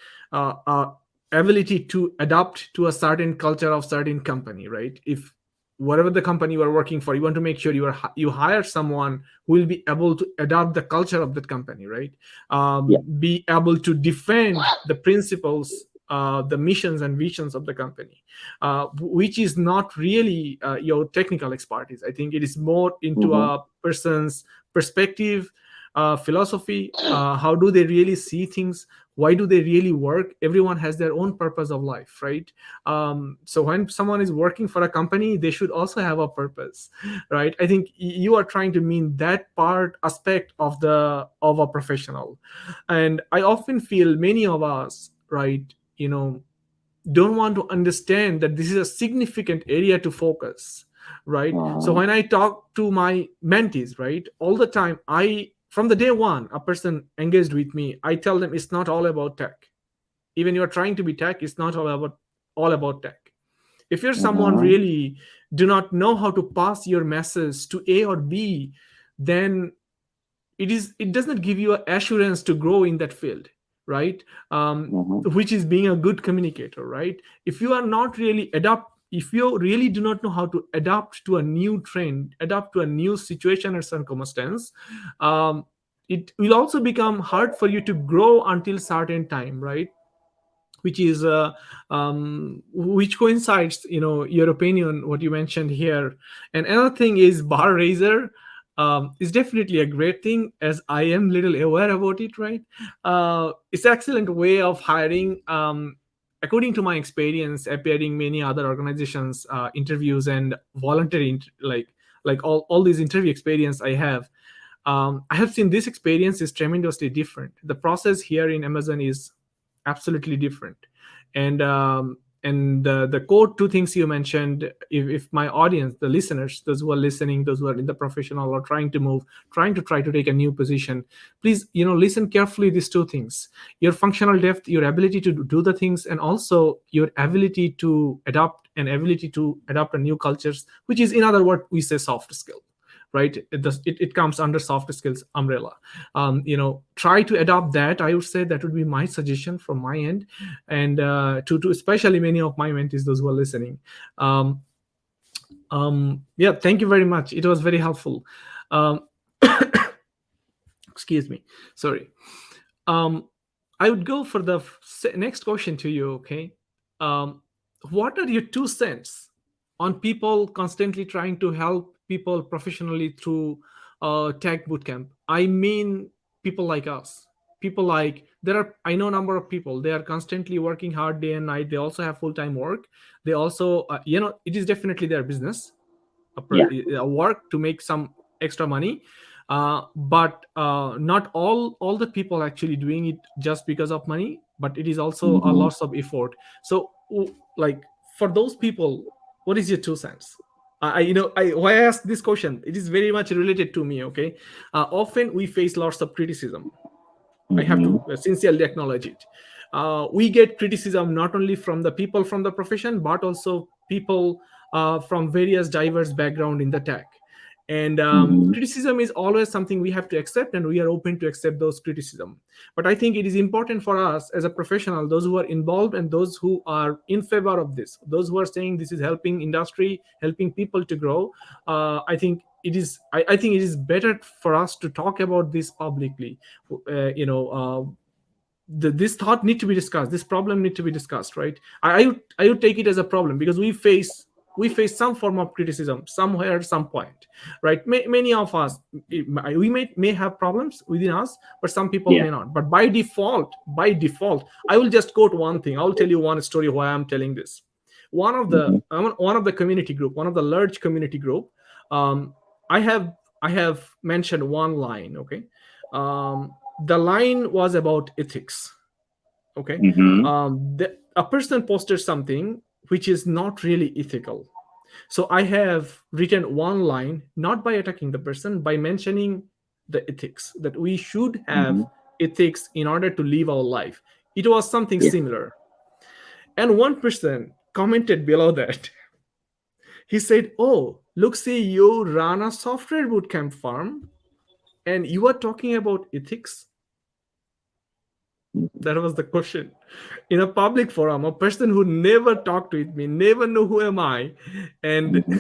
Ability to adapt to a certain culture of certain company, right? If whatever the company you are working for, you want to make sure you hire someone who will be able to adapt the culture of that company, right? Yeah. Be able to defend the principles, the missions and visions of the company, which is not really your technical expertise. I think it is more into Hmm. a person's perspective, philosophy. How do they really see things? Why do they really work? Everyone has their own purpose of life, right? So when someone is working for a company, they should also have a purpose, right? I think you are trying to mean that part aspect of a professional. And I often feel many of us, right, don't want to understand that this is a significant area to focus, right? So Uh-huh. when I talk to my mentees, right, all the time, I from the day one a person engaged with me, I tell them it's not all about tech. Even you're trying to be tech, it's not all about tech. If you're someone Uh-huh. really do not know how to pass your message to A or B, then it does not give you assurance to grow in that field, right? Uh-huh. Which is being a good communicator, right? If you are not really adapt, if you really do not know how to adapt to a new trend, adapt to a new situation or circumstance, um, it will also become hard for you to grow until certain time, right? Which is which coincides, your opinion what you mentioned here. And another thing is bar raiser, is definitely a great thing, as I am little aware about it, right? It's excellent way of hiring, according to my experience appearing many other organizations interviews and voluntary like all these interview experience I have. I have seen this experience is tremendously different. The process here in Amazon is absolutely different. And the core two things you mentioned, if my audience, the listeners, those who are listening, those who are in the professional or trying to move, try to take a new position, please, listen carefully these two things: your functional depth, your ability to do the things, and also your ability to adapt a new cultures, which is, in other words, we say soft skill, right? It comes under soft skills umbrella. Try to adopt that. I would say that would be my suggestion from my end. And to especially many of my mentees, those who are listening. Yeah, thank you very much, it was very helpful. um, Excuse me, sorry. um, I would go for the next question to you, okay? um, what are your 2 cents on people constantly trying to help people professionally through tech bootcamp? I mean, people like us, people like, there are, I know, a number of people, they are constantly working hard day and night, they also have full-time work, they also, it is definitely their business, Yeah. a work to make some extra money. But not all the people actually doing it just because of money, but it is also a Mm-hmm. lots of effort. So like, for those people, what is your 2 cents? Why I ask this question, it is very much related to me, okay? Often we face lots of criticism. I have Mm-hmm. to sincerely acknowledge it. We get criticism not only from the people from the profession, but also people from various diverse background in the tech. And Mm-hmm. criticism is always something we have to accept, and we are open to accept those criticism. But I think it is important for us as a professional, those who are involved and those who are in favor of this, those who are saying this is helping industry, helping people to grow. I think it is. I think it is better for us to talk about this publicly. This thought need to be discussed, this problem need to be discussed, right? I would take it as a problem, because we face some form of criticism somewhere at some point, right? Many of us, we may have problems within us, but some people Yeah. may not. But by default, I will just quote one thing. I will tell you one story why I'm telling this. Mm-hmm. One of the community group, one of the large community group, um, I have mentioned one line, okay? The line was about ethics, okay? Mm-hmm. A person posted something which is not really ethical. So I have written one line, not by attacking the person, by mentioning the ethics, that we should Mm-hmm. have ethics in order to live our life. It was something Yeah. similar. And one person commented below that. He said, "Oh, look, see, you run a software bootcamp firm and you are talking about ethics." Mm-hmm. That was the question. In a public forum, a person who never talked with me, never knew who am I, and Mm-hmm.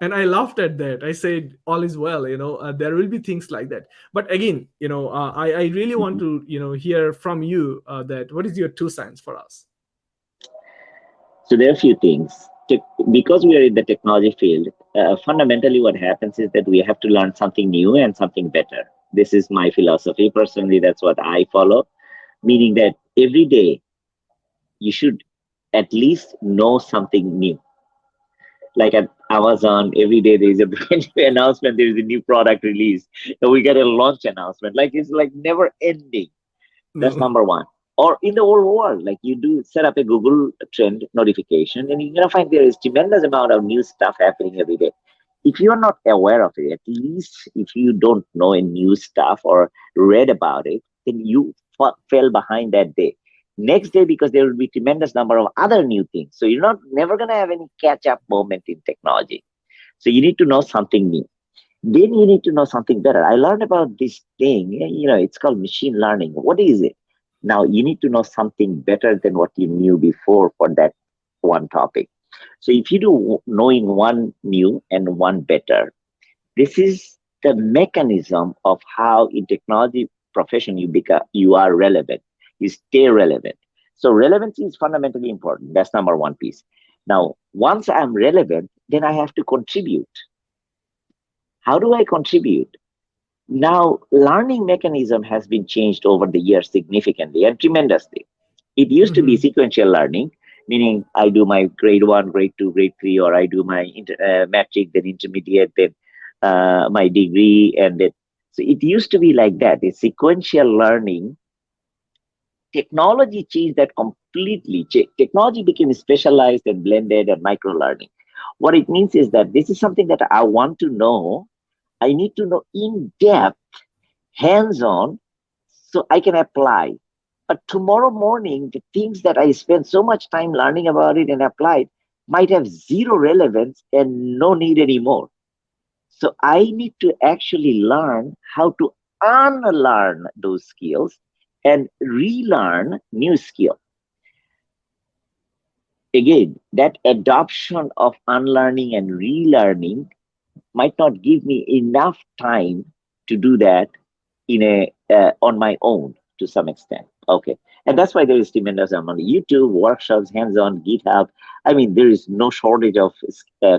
and I laughed at that. I said, "All is well, there will be things like that." But again, I really want Mm-hmm. to hear from you that what is your 2 cents for us? So there are a few things. Because we are in the technology field, fundamentally what happens is that we have to learn something new and something better. This is my philosophy. Personally, that's what I follow, meaning that every day you should at least know something new. Like at Amazon, every day there is a brand new announcement, there is a new product release, and we get a launch announcement. Like it's like never ending. That's No. number one. Or in the whole world, like you do set up a Google trend notification, and you're gonna find there is tremendous amount of new stuff happening every day. If you're not aware of it, at least if you don't know a new stuff or read about it, then you fell behind that day. Next day, because there will be tremendous number of other new things, so you're not never gonna have any catch up moment in technology. So you need to know something new. Then you need to know something better. I learned about this thing, it's called machine learning. What is it? Now you need to know something better than what you knew before for that one topic. So if you do knowing one new and one better, this is the mechanism of how in technology profession you are relevant, you stay relevant. So relevancy is fundamentally important. That's number one piece. Now, once I'm relevant, then I have to contribute. How do I contribute? Now, learning mechanism has been changed over the years significantly and tremendously. It used to be Mhm. sequential learning, meaning I do my grade one, grade two, grade three, or I do my matric, then intermediate, then my degree, and then. So it used to be like that. It's sequential learning. Technology changed that completely. Technology became specialized and blended and micro learning. What it means is that this is something that I want to know. I need to know in depth, hands on, so I can apply. But tomorrow morning, the things that I spend so much time learning about it and applied might have zero relevance and no need anymore. So I need to actually learn how to unlearn those skills and relearn new skills. Again, that adoption of unlearning and relearning might not give me enough time to do that in a on my own to some extent. Okay, and that's why there is tremendous amount of YouTube workshops, hands-on, GitHub. I mean, there is no shortage of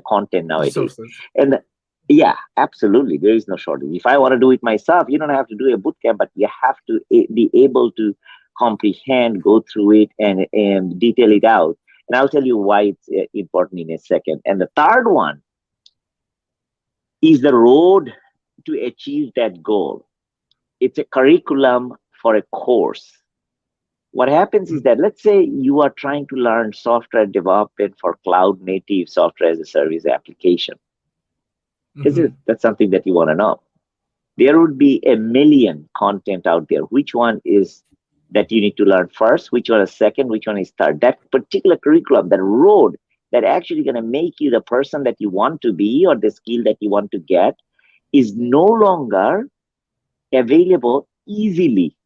content nowadays, Resources. and yeah, absolutely, there is no shortage. If I want to do it myself, you don't have to do a boot camp, but you have to be able to comprehend, go through it, and detail it out. And I'll tell you why it's important in a second. And the third one is the road to achieve that goal. It's a curriculum for a course. What happens is that, let's say you are trying to learn software development for cloud native software as a service application. Mhm. That's something that you want to know. There would be a million content out there. Which one is that you need to learn first? Which one is second? Which one is third? That particular curriculum, that road that actually going to make you the person that you want to be or the skill that you want to get is no longer available easily.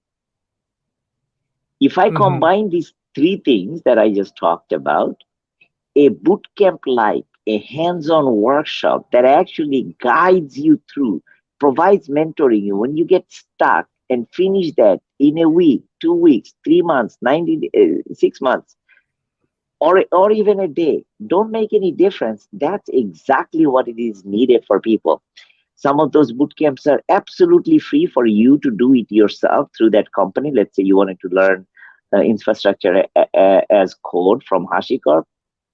If I Mhm. combine these three things that I just talked about, a boot camp like a hands-on workshop that actually guides you through, provides mentoring you when you get stuck and finish that in a week, 2 weeks, 3 months, 90, 6 months, or even a day, don't make any difference. That's exactly what it is needed for people. Some of those boot camps are absolutely free for you to do it yourself through that company. Let's say you wanted to learn infrastructure as code from HashiCorp,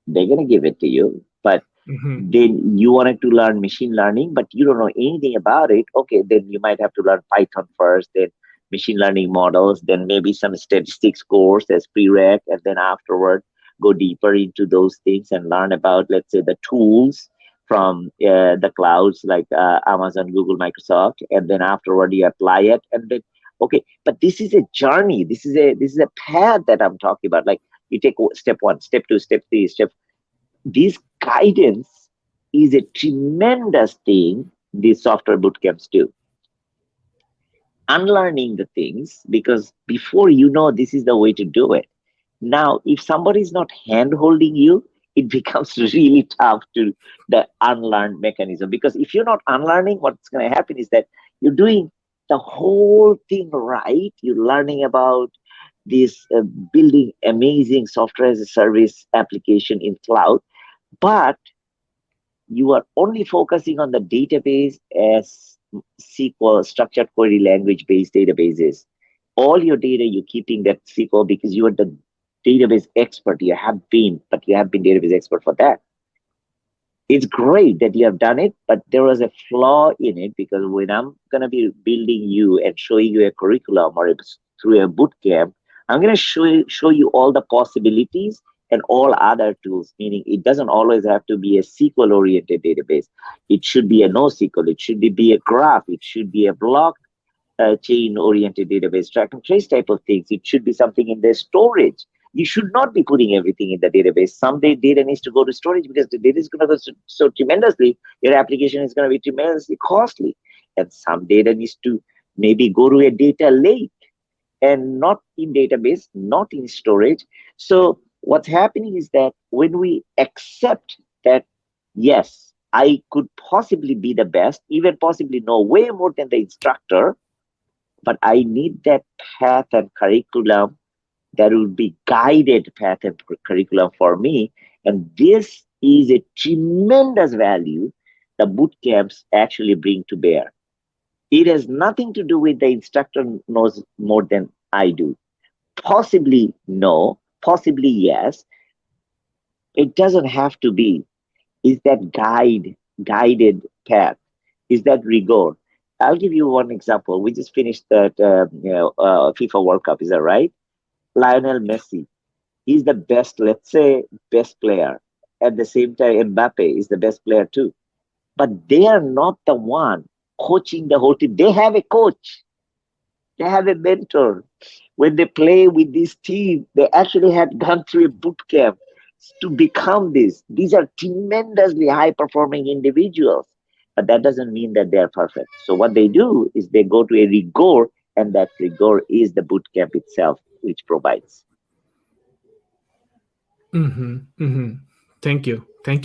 they're going to give it to you. But Mhm. then you wanted to learn machine learning, but you don't know anything about it. Okay, then you might have to learn Python first, then machine learning models, then maybe some statistics course as prereq, and then afterward go deeper into those things and learn about, let's say, the tools from the clouds like Amazon, Google, Microsoft, and then afterward you apply it, and then okay. But this is a journey. This is a path that I'm talking about. Like you take step one, step two, step three, step. This guidance is a tremendous thing these software bootcamps do. Unlearning the things, because before you know this is the way to do it. Now, if somebody is not hand holding you, it becomes really tough to the unlearned mechanism. Because if you're not unlearning, what's going to happen is that you're doing the whole thing right. You're learning about this building amazing software as a service application in cloud, but you are only focusing on the database as SQL, structured query language based databases. All your data, you're keeping that SQL because you are the database expert. You have been, but you have been database expert for that. It's great that you have done it, but there was a flaw in it because when I'm going to be building you and showing you a curriculum or through a boot camp, I'm going to show you all the possibilities and all other tools, meaning it doesn't always have to be a SQL oriented database. It should be a NoSQL, it should be a graph, it should be a block chain oriented database, track and trace type of things. It should be something in the storage. You should not be putting everything in the database. Someday data needs to go to storage because the data is going to go so tremendously. Your application is going to be tremendously costly. And some data needs to maybe go to a data lake and not in database, not in storage. So what's happening is that when we accept that, yes, I could possibly be the best, even possibly know way more than the instructor, but I need that path and curriculum that will be guided path and curriculum for me. And this is a tremendous value the boot camps actually bring to bear. It has nothing to do with the instructor knows more than I do. Possibly no, possibly yes. It doesn't have to be. Is that guided path? Is that rigor? I'll give you one example. We just finished that FIFA World Cup. Is that right? Lionel Messi. He's the best, let's say, best player. At the same time, Mbappe is the best player too. But they are not the one coaching the whole team. They have a coach. They have a mentor. When they play with this team, they actually had gone through a boot camp to become this. These are tremendously high performing individuals, but that doesn't mean that they are perfect. So what they do is they go to a rigor, and that rigor is the boot camp itself, which provides. Mm-hmm. Mm-hmm. Thank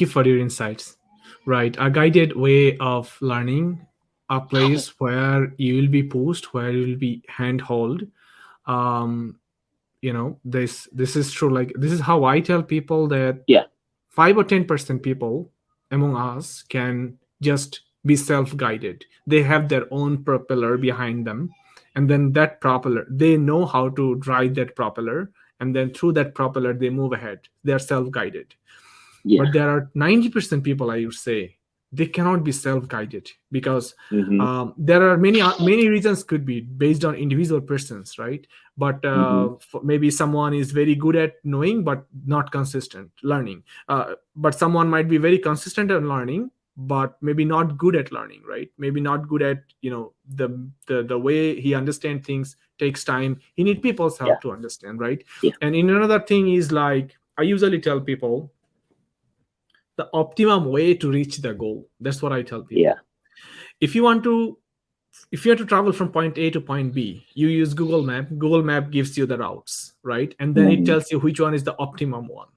you for your insights. Right, a guided way of learning, a place where you will be pushed, where you will be handhold. um this is true. Like, this is how I tell people that Yeah. 5 or 10% people among us can just be self-guided. They have their own propeller behind them, and then that propeller, they know how to drive that propeller, and then through that propeller they move ahead. They're self-guided. Yeah. But there are 90% people, I would say, they cannot be self-guided because Mm-hmm. there are many reasons, could be based on individual persons, right? But Mm-hmm. maybe someone is very good at knowing but not consistent learning, but someone might be very consistent at learning but maybe not good at learning, right? Maybe not good at, the way he understands things takes time. He need people's Yeah. help to understand, right? Yeah. And in another thing is, like, I usually tell people the optimum way to reach the goal. That's what I tell Yeah. people. If you want to, if you have to travel from point A to point B, you use Google Map. Google Map gives you the routes, right? And then it Mm-hmm. tells you which one is the optimum one,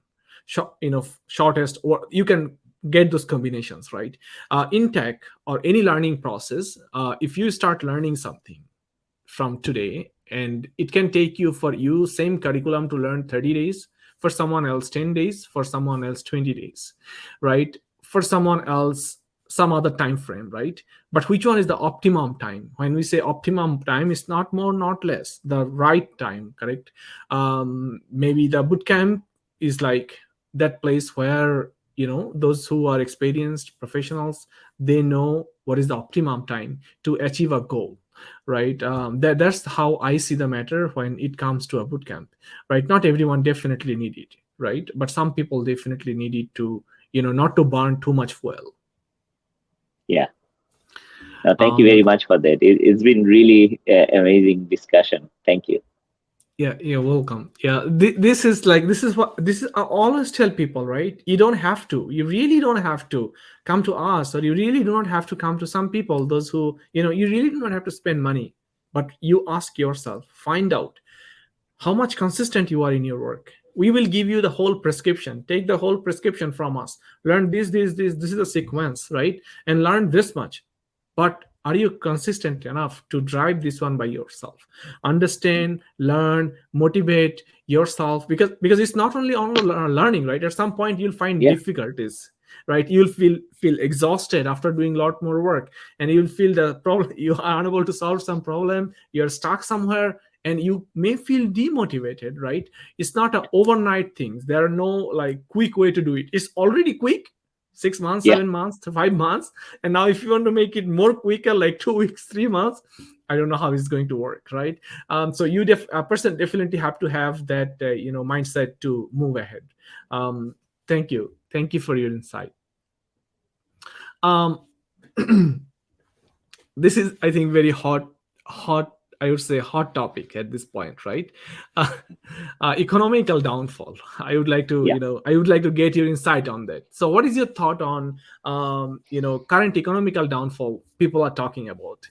shortest, or you can get those combinations, right? In tech or any learning process, if you start learning something from today, and it can take you, for you, same curriculum to learn 30 days, for someone else 10 days, for someone else 20 days, right? For someone else some other time frame, right? But which one is the optimum time? When we say optimum time, it's not more, not less, the right time, correct? Maybe the boot camp is like that place where, those who are experienced professionals, they know what is the optimum time to achieve a goal, right? That's how I see the matter when it comes to a boot camp, right? Not everyone definitely need it, right? But some people definitely need it to, not to burn too much fuel. Yeah. No, thank you um very much for that. It's been really amazing discussion. Thank you. yeah, you're welcome. Yeah, this is like, this is I always tell people, right? You really don't have to come to us, or you really do not have to come to some people, those who, you really do not have to spend money. But you ask yourself, find out how much consistent you are in your work. We will give you the whole prescription. Take the whole prescription from us. Learn this is the sequence, right? And learn this much. But are you consistent enough to drive this one by yourself? Understand, learn, motivate yourself, because it's not only on learning, right? At some point you'll find Yeah. difficulties. right? You'll feel exhausted after doing a lot more work, and you'll feel the problem you are unable to solve some problem, you're stuck somewhere, and you may feel demotivated, right? It's not an overnight thing. There are no like quick way to do it. It's already quick, 6 months, Yeah. 7 months, 5 months, and now if you want to make it more quicker, like 2 weeks, 3 months, I don't know how it's going to work, right? So a person definitely have to have that mindset to move ahead. Thank you for your insight. um, this is, I think, very hot, I would say hot topic at this point, right? uh, Economical downfall. Yeah. I would like to get your insight on that. So what is your thought on current economical downfall people are talking about?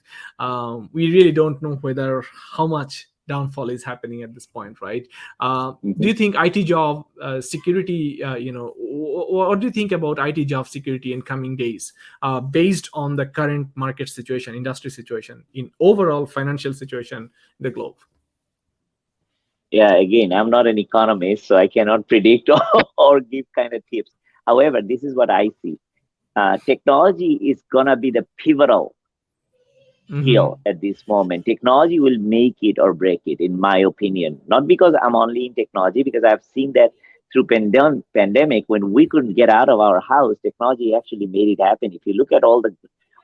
We really don't know whether how much downfall is happening at this point, right? Do Mhm. you think IT job security, what do you think about IT job security in coming days, based on the current market situation, industry situation, in overall financial situation in the globe? Yeah, again, I'm not an economist, so I cannot predict or give kind of tips. However, this is what I see. Technology is going to be the pivotal skill Mm-hmm. at this moment. Technology will make it or break it, in my opinion. Not because I'm only in technology, because I've seen that through pandemic, when we couldn't get out of our house, technology actually made it happen. If you look at all the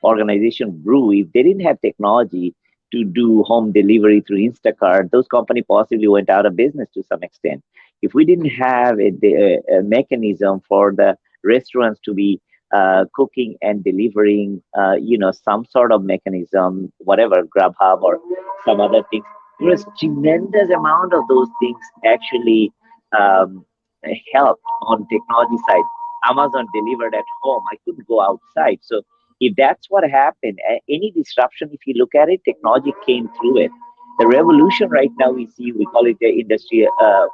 organization grew, if they didn't have technology to do home delivery through Instacart, those companies possibly went out of business to some extent. If we didn't have a mechanism for the restaurants to be cooking and delivering, some sort of mechanism, whatever, Grubhub or some other things. There was tremendous amount of those things actually um, helped on technology side. Amazon delivered at home. I couldn't go outside. So if that's what happened, any disruption, if you look at it, technology came through it. The revolution right now we see, we call it the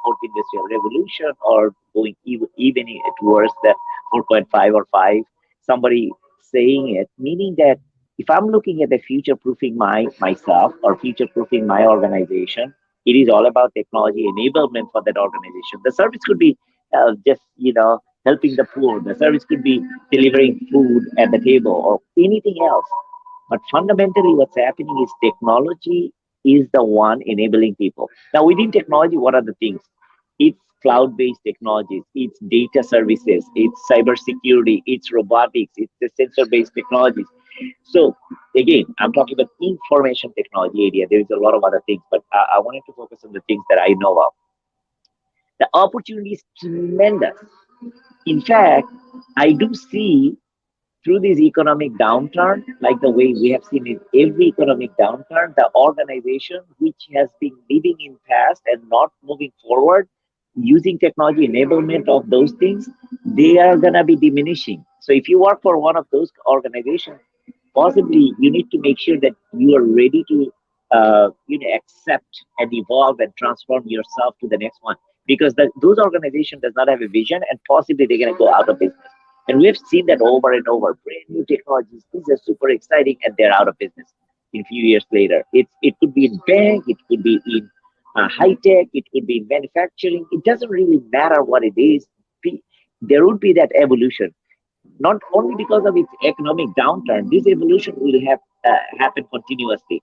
fourth industrial revolution, or going even towards the 4.5 or 5, somebody saying it, meaning that if I'm looking at the future proofing myself or future proofing my organization, it is all about technology enablement for that organization. The service could be just helping the poor. The service could be delivering food at the table or anything else. But fundamentally, what's happening is technology is the one enabling people. Now, within technology, what are the things? It's cloud-based technologies, it's data services, it's cybersecurity, it's robotics, it's the sensor-based technologies. So again, I'm talking about information technology area. There is a lot of other things, but I wanted to focus on the things that I know of. The opportunity is tremendous. In fact, I do see through this economic downturn, like the way we have seen in every economic downturn, the organization which has been living in past and not moving forward, using technology enablement of those things, they are gonna be diminishing. So if you work for one of those organizations, possibly you need to make sure that you are ready to accept and evolve and transform yourself to the next one, because those organizations does not have a vision, and possibly they're going to go out of business. And we've seen that over and over. Brand new technologies, these are super exciting, and they're out of business in a few years later. It could be in bank, it could be in high tech, it could be in manufacturing. It doesn't really matter what it is. There would be that evolution, not only because of its economic downturn. This evolution will have happen continuously.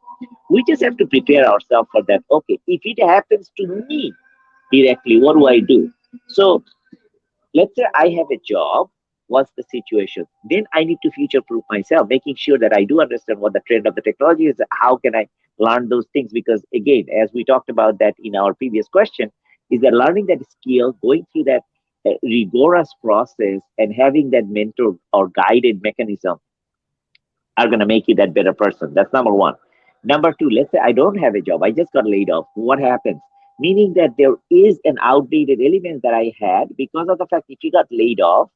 We just have to prepare ourselves for that. Okay, if it happens to me directly, what do I do? So let's say I have a job. What's the situation? Then I need to future proof myself, making sure that I do understand what the trend of the technology is. How can I learn those things? Because again, as we talked about that in our previous question, is that learning that skill, going through that rigorous process, and having that mentor or guided mechanism are going to make you that better person. That's number one. Number two, let's say I don't have a job. I just got laid off. What happens? Meaning that there is an outdated element that I had because of the fact if you got laid off,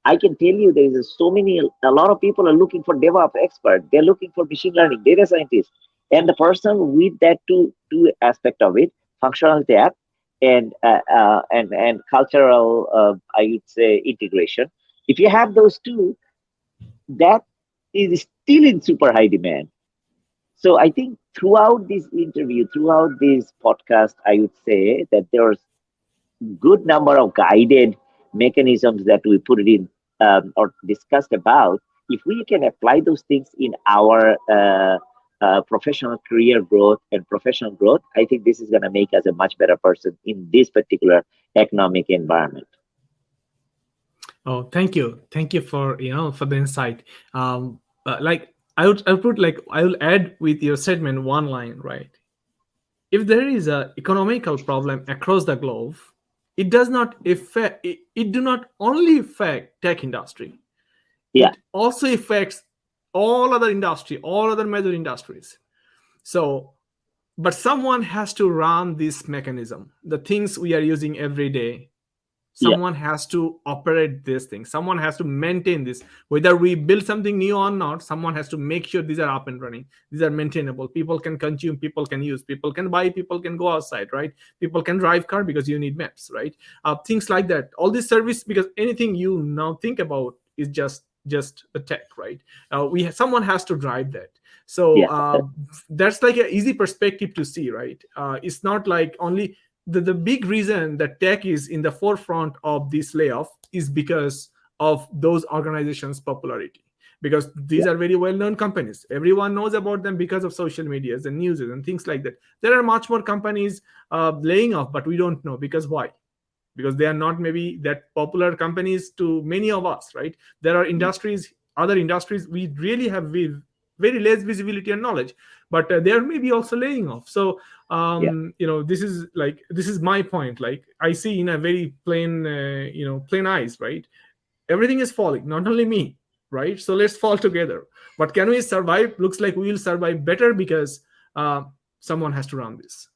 I can tell you there is a lot of people are looking for DevOps expert. They're looking for machine learning, data scientists. And the person with that two aspect of it, functional depth and cultural, I would say, integration. If you have those two, that is still in super high demand. So I think throughout this interview, throughout this podcast, I would say that there's good number of guided mechanisms that we put it in or discussed about, if we can apply those things in our professional career growth and professional growth, I think this is going to make us a much better person in this particular economic environment. Oh, thank you for for the insight. Like I would put like I will add with your statement one line, right? If there is a economical problem across the globe, it does not affect it do not only affect tech industry, Yeah, it also affects all other industry, all other major industries. So but someone has to run this mechanism, the things we are using every day. yeah, Someone has to operate this thing, someone has to maintain this, whether we build something new or not. Someone has to make sure these are up and running, these are maintainable, people can consume, people can use, people can buy, people can go outside, right? People can drive car because you need maps, right? Things like that, all this service, because anything you now think about is just the tech, right? Someone has to drive that. So yeah, that's like an easy perspective to see, right? It's not like only the big reason that tech is in the forefront of this layoff is because of those organizations' popularity. Because these yeah, are very well-known companies, everyone knows about them because of social medias and news and things like that. There are much more companies laying off, but we don't know because why? Because they are not maybe that popular companies to many of us, right? There are mm, industries, other industries we really have very less visibility and knowledge, but they are maybe also laying off. So yeah, this is my point. Like I see in a very plain plain eyes, right? Everything is falling, not only me, right? So let's fall together. But can we survive? Looks like we will survive better because uh, someone has to run this.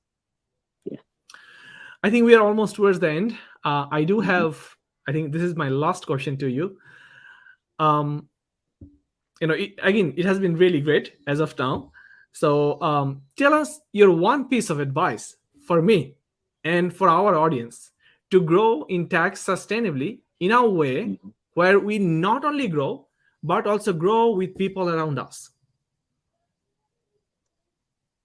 yeah. I think we are almost towards the end. I do Mhm. have, I think this is my last question to you. Um, Again, it has been really great as of now. So tell us your one piece of advice for me and for our audience to grow in tax sustainably in a way Mhm. where we not only grow, but also grow with people around us.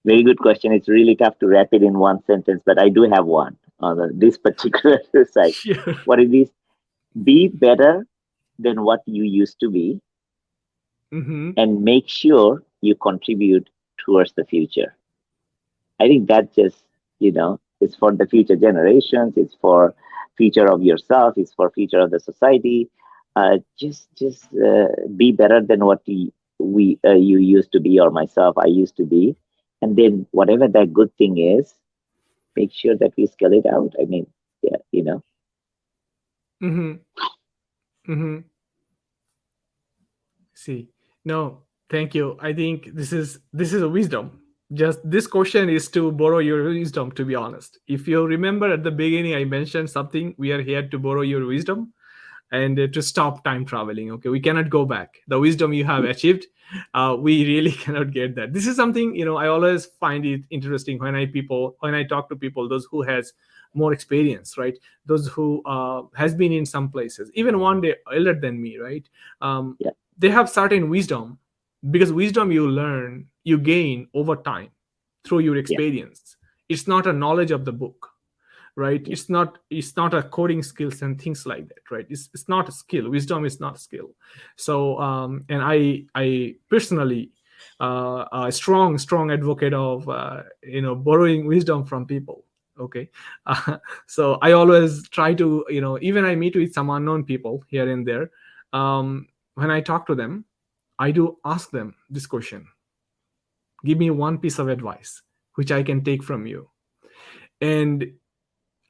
Very good question. It's really tough to wrap it in one sentence, but I do have one on this particular side. Sure. What it is: be better than what you used to be, Mm-hmm. and make sure you contribute towards the future. I think that just, it's for the future generations. It's for future of yourself. It's for future of the society. Just be better than what you used to be, or myself I used to be, and then whatever that good thing is, make sure that we scale it out. I mean, yeah, Mm-hmm. Mm-hmm. See, no, thank you. I think this is a wisdom. Just this question is to borrow your wisdom. To be honest, if you remember at the beginning, I mentioned something. We are here to borrow your wisdom and to stop time traveling. Okay, we cannot go back. The wisdom you have achieved, we really cannot get that. This is something I always find it interesting when I talk to people, those who has more experience, right? Those who has been in some places, even one day elder than me, right? Um, yeah, they have certain wisdom, because wisdom you learn, you gain over time through your yeah, experience. It's not a knowledge of the book, right? yeah, It's not a coding skills and things like that, right? It's not a skill. Wisdom is not a skill. So and I personally a strong advocate of borrowing wisdom from people. Okay. So I always try to, even I meet with some unknown people here and there. When I talk to them, I do ask them this question: give me one piece of advice which I can take from you. And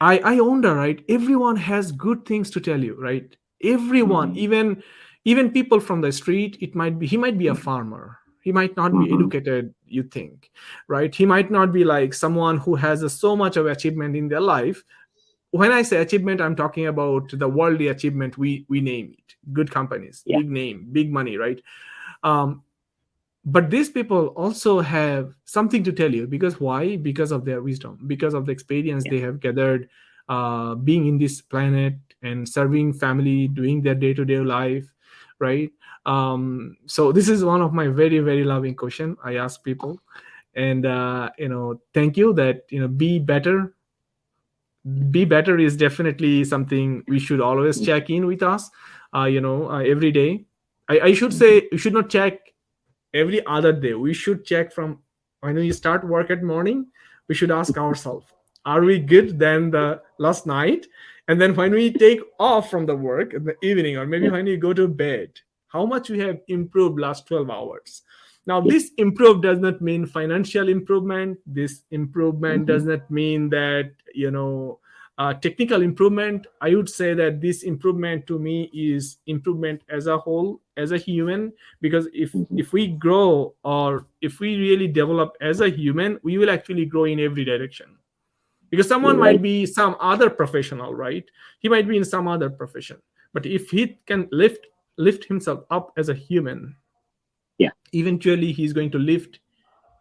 I wonder, right? Everyone has good things to tell you, right? Everyone, mm-hmm, even people from the street. He might be a farmer. He might not be mm-hmm, educated, you think, right? He might not be like someone who has so much of achievement in their life. When I say achievement, I'm talking about the worldly achievement. We name it good companies, yeah, big name, big money, right? Um, but these people also have something to tell you, because why? Because of their wisdom, because of the experience yeah, they have gathered, being in this planet and serving family, doing their day-to-day life, right? So this is one of my very very loving question I ask people. And thank you that be better is definitely something we should always check in with us. every day. I should say you should not check every other day. We should check from when we start work at morning. We should ask ourselves, are we good than the last night? And then when we take off from the work in the evening, or maybe Yeah. when we go to bed, how much we have improved last 12 hours. Now Yeah. this improve does not mean financial improvement. This improvement Mm-hmm. does not mean that technical improvement. I would say that this improvement to me is improvement as a whole, as a human. Because if Mm-hmm. if we grow, or if we really develop as a human, we will actually grow in every direction. Because someone You're might right. be some other professional, right? He might be in some other profession, but if he can lift himself up as a human, Yeah. eventually he's going to lift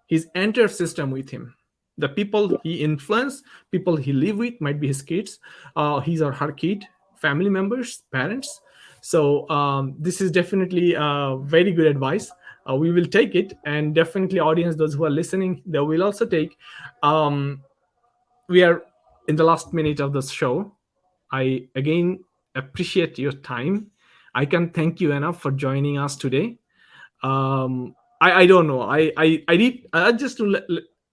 his entire system with him. The people Yeah. he influence, people he live with, might be his kids, his or her kid, family members, parents. So this is definitely very good advice. We will take it, and definitely audience, those who are listening, they will also take. um, we are in the last minute of the show. I again appreciate your time. I can thank you enough for joining us today. I don't know. I did just to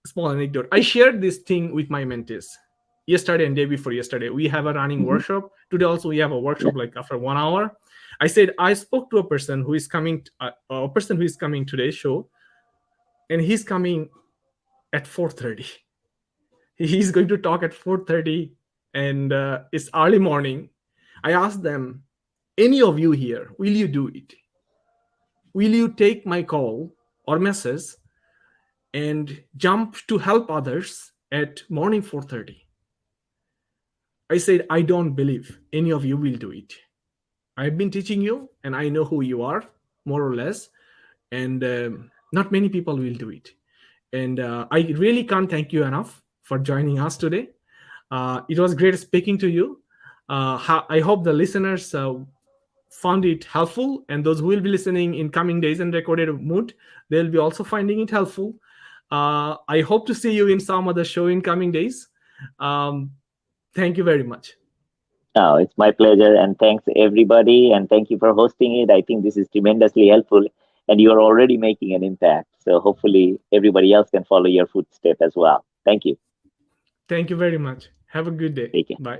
small anecdote. I shared this thing with my mentees yesterday and day before yesterday. We have a running Mm-hmm. workshop today. Also, we have a Yeah. workshop like after 1 hour. I said I spoke to a person who is coming, a person who is coming today's show, and he's coming at 4:30. He's going to talk at 4:30, and it's early morning. I asked them, any of you here, will you do it? Will you take my call or message and jump to help others at morning 4:30? I said, I don't believe any of you will do it. I've been teaching you, and I know who you are, more or less, and not many people will do it. And I really can't thank you enough for joining us today. It was great speaking to you. I hope the listeners found it helpful, and those who will be listening in coming days in recorded mood, they'll be also finding it helpful. I hope to see you in some other show in coming days. Um, Thank you very much. Oh, it's my pleasure. And thanks, everybody. And thank you for hosting it. I think this is tremendously helpful. And you are already making an impact. So hopefully, everybody else can follow your footstep as well. Thank you. Thank you very much. Have a good day. Take care. Bye.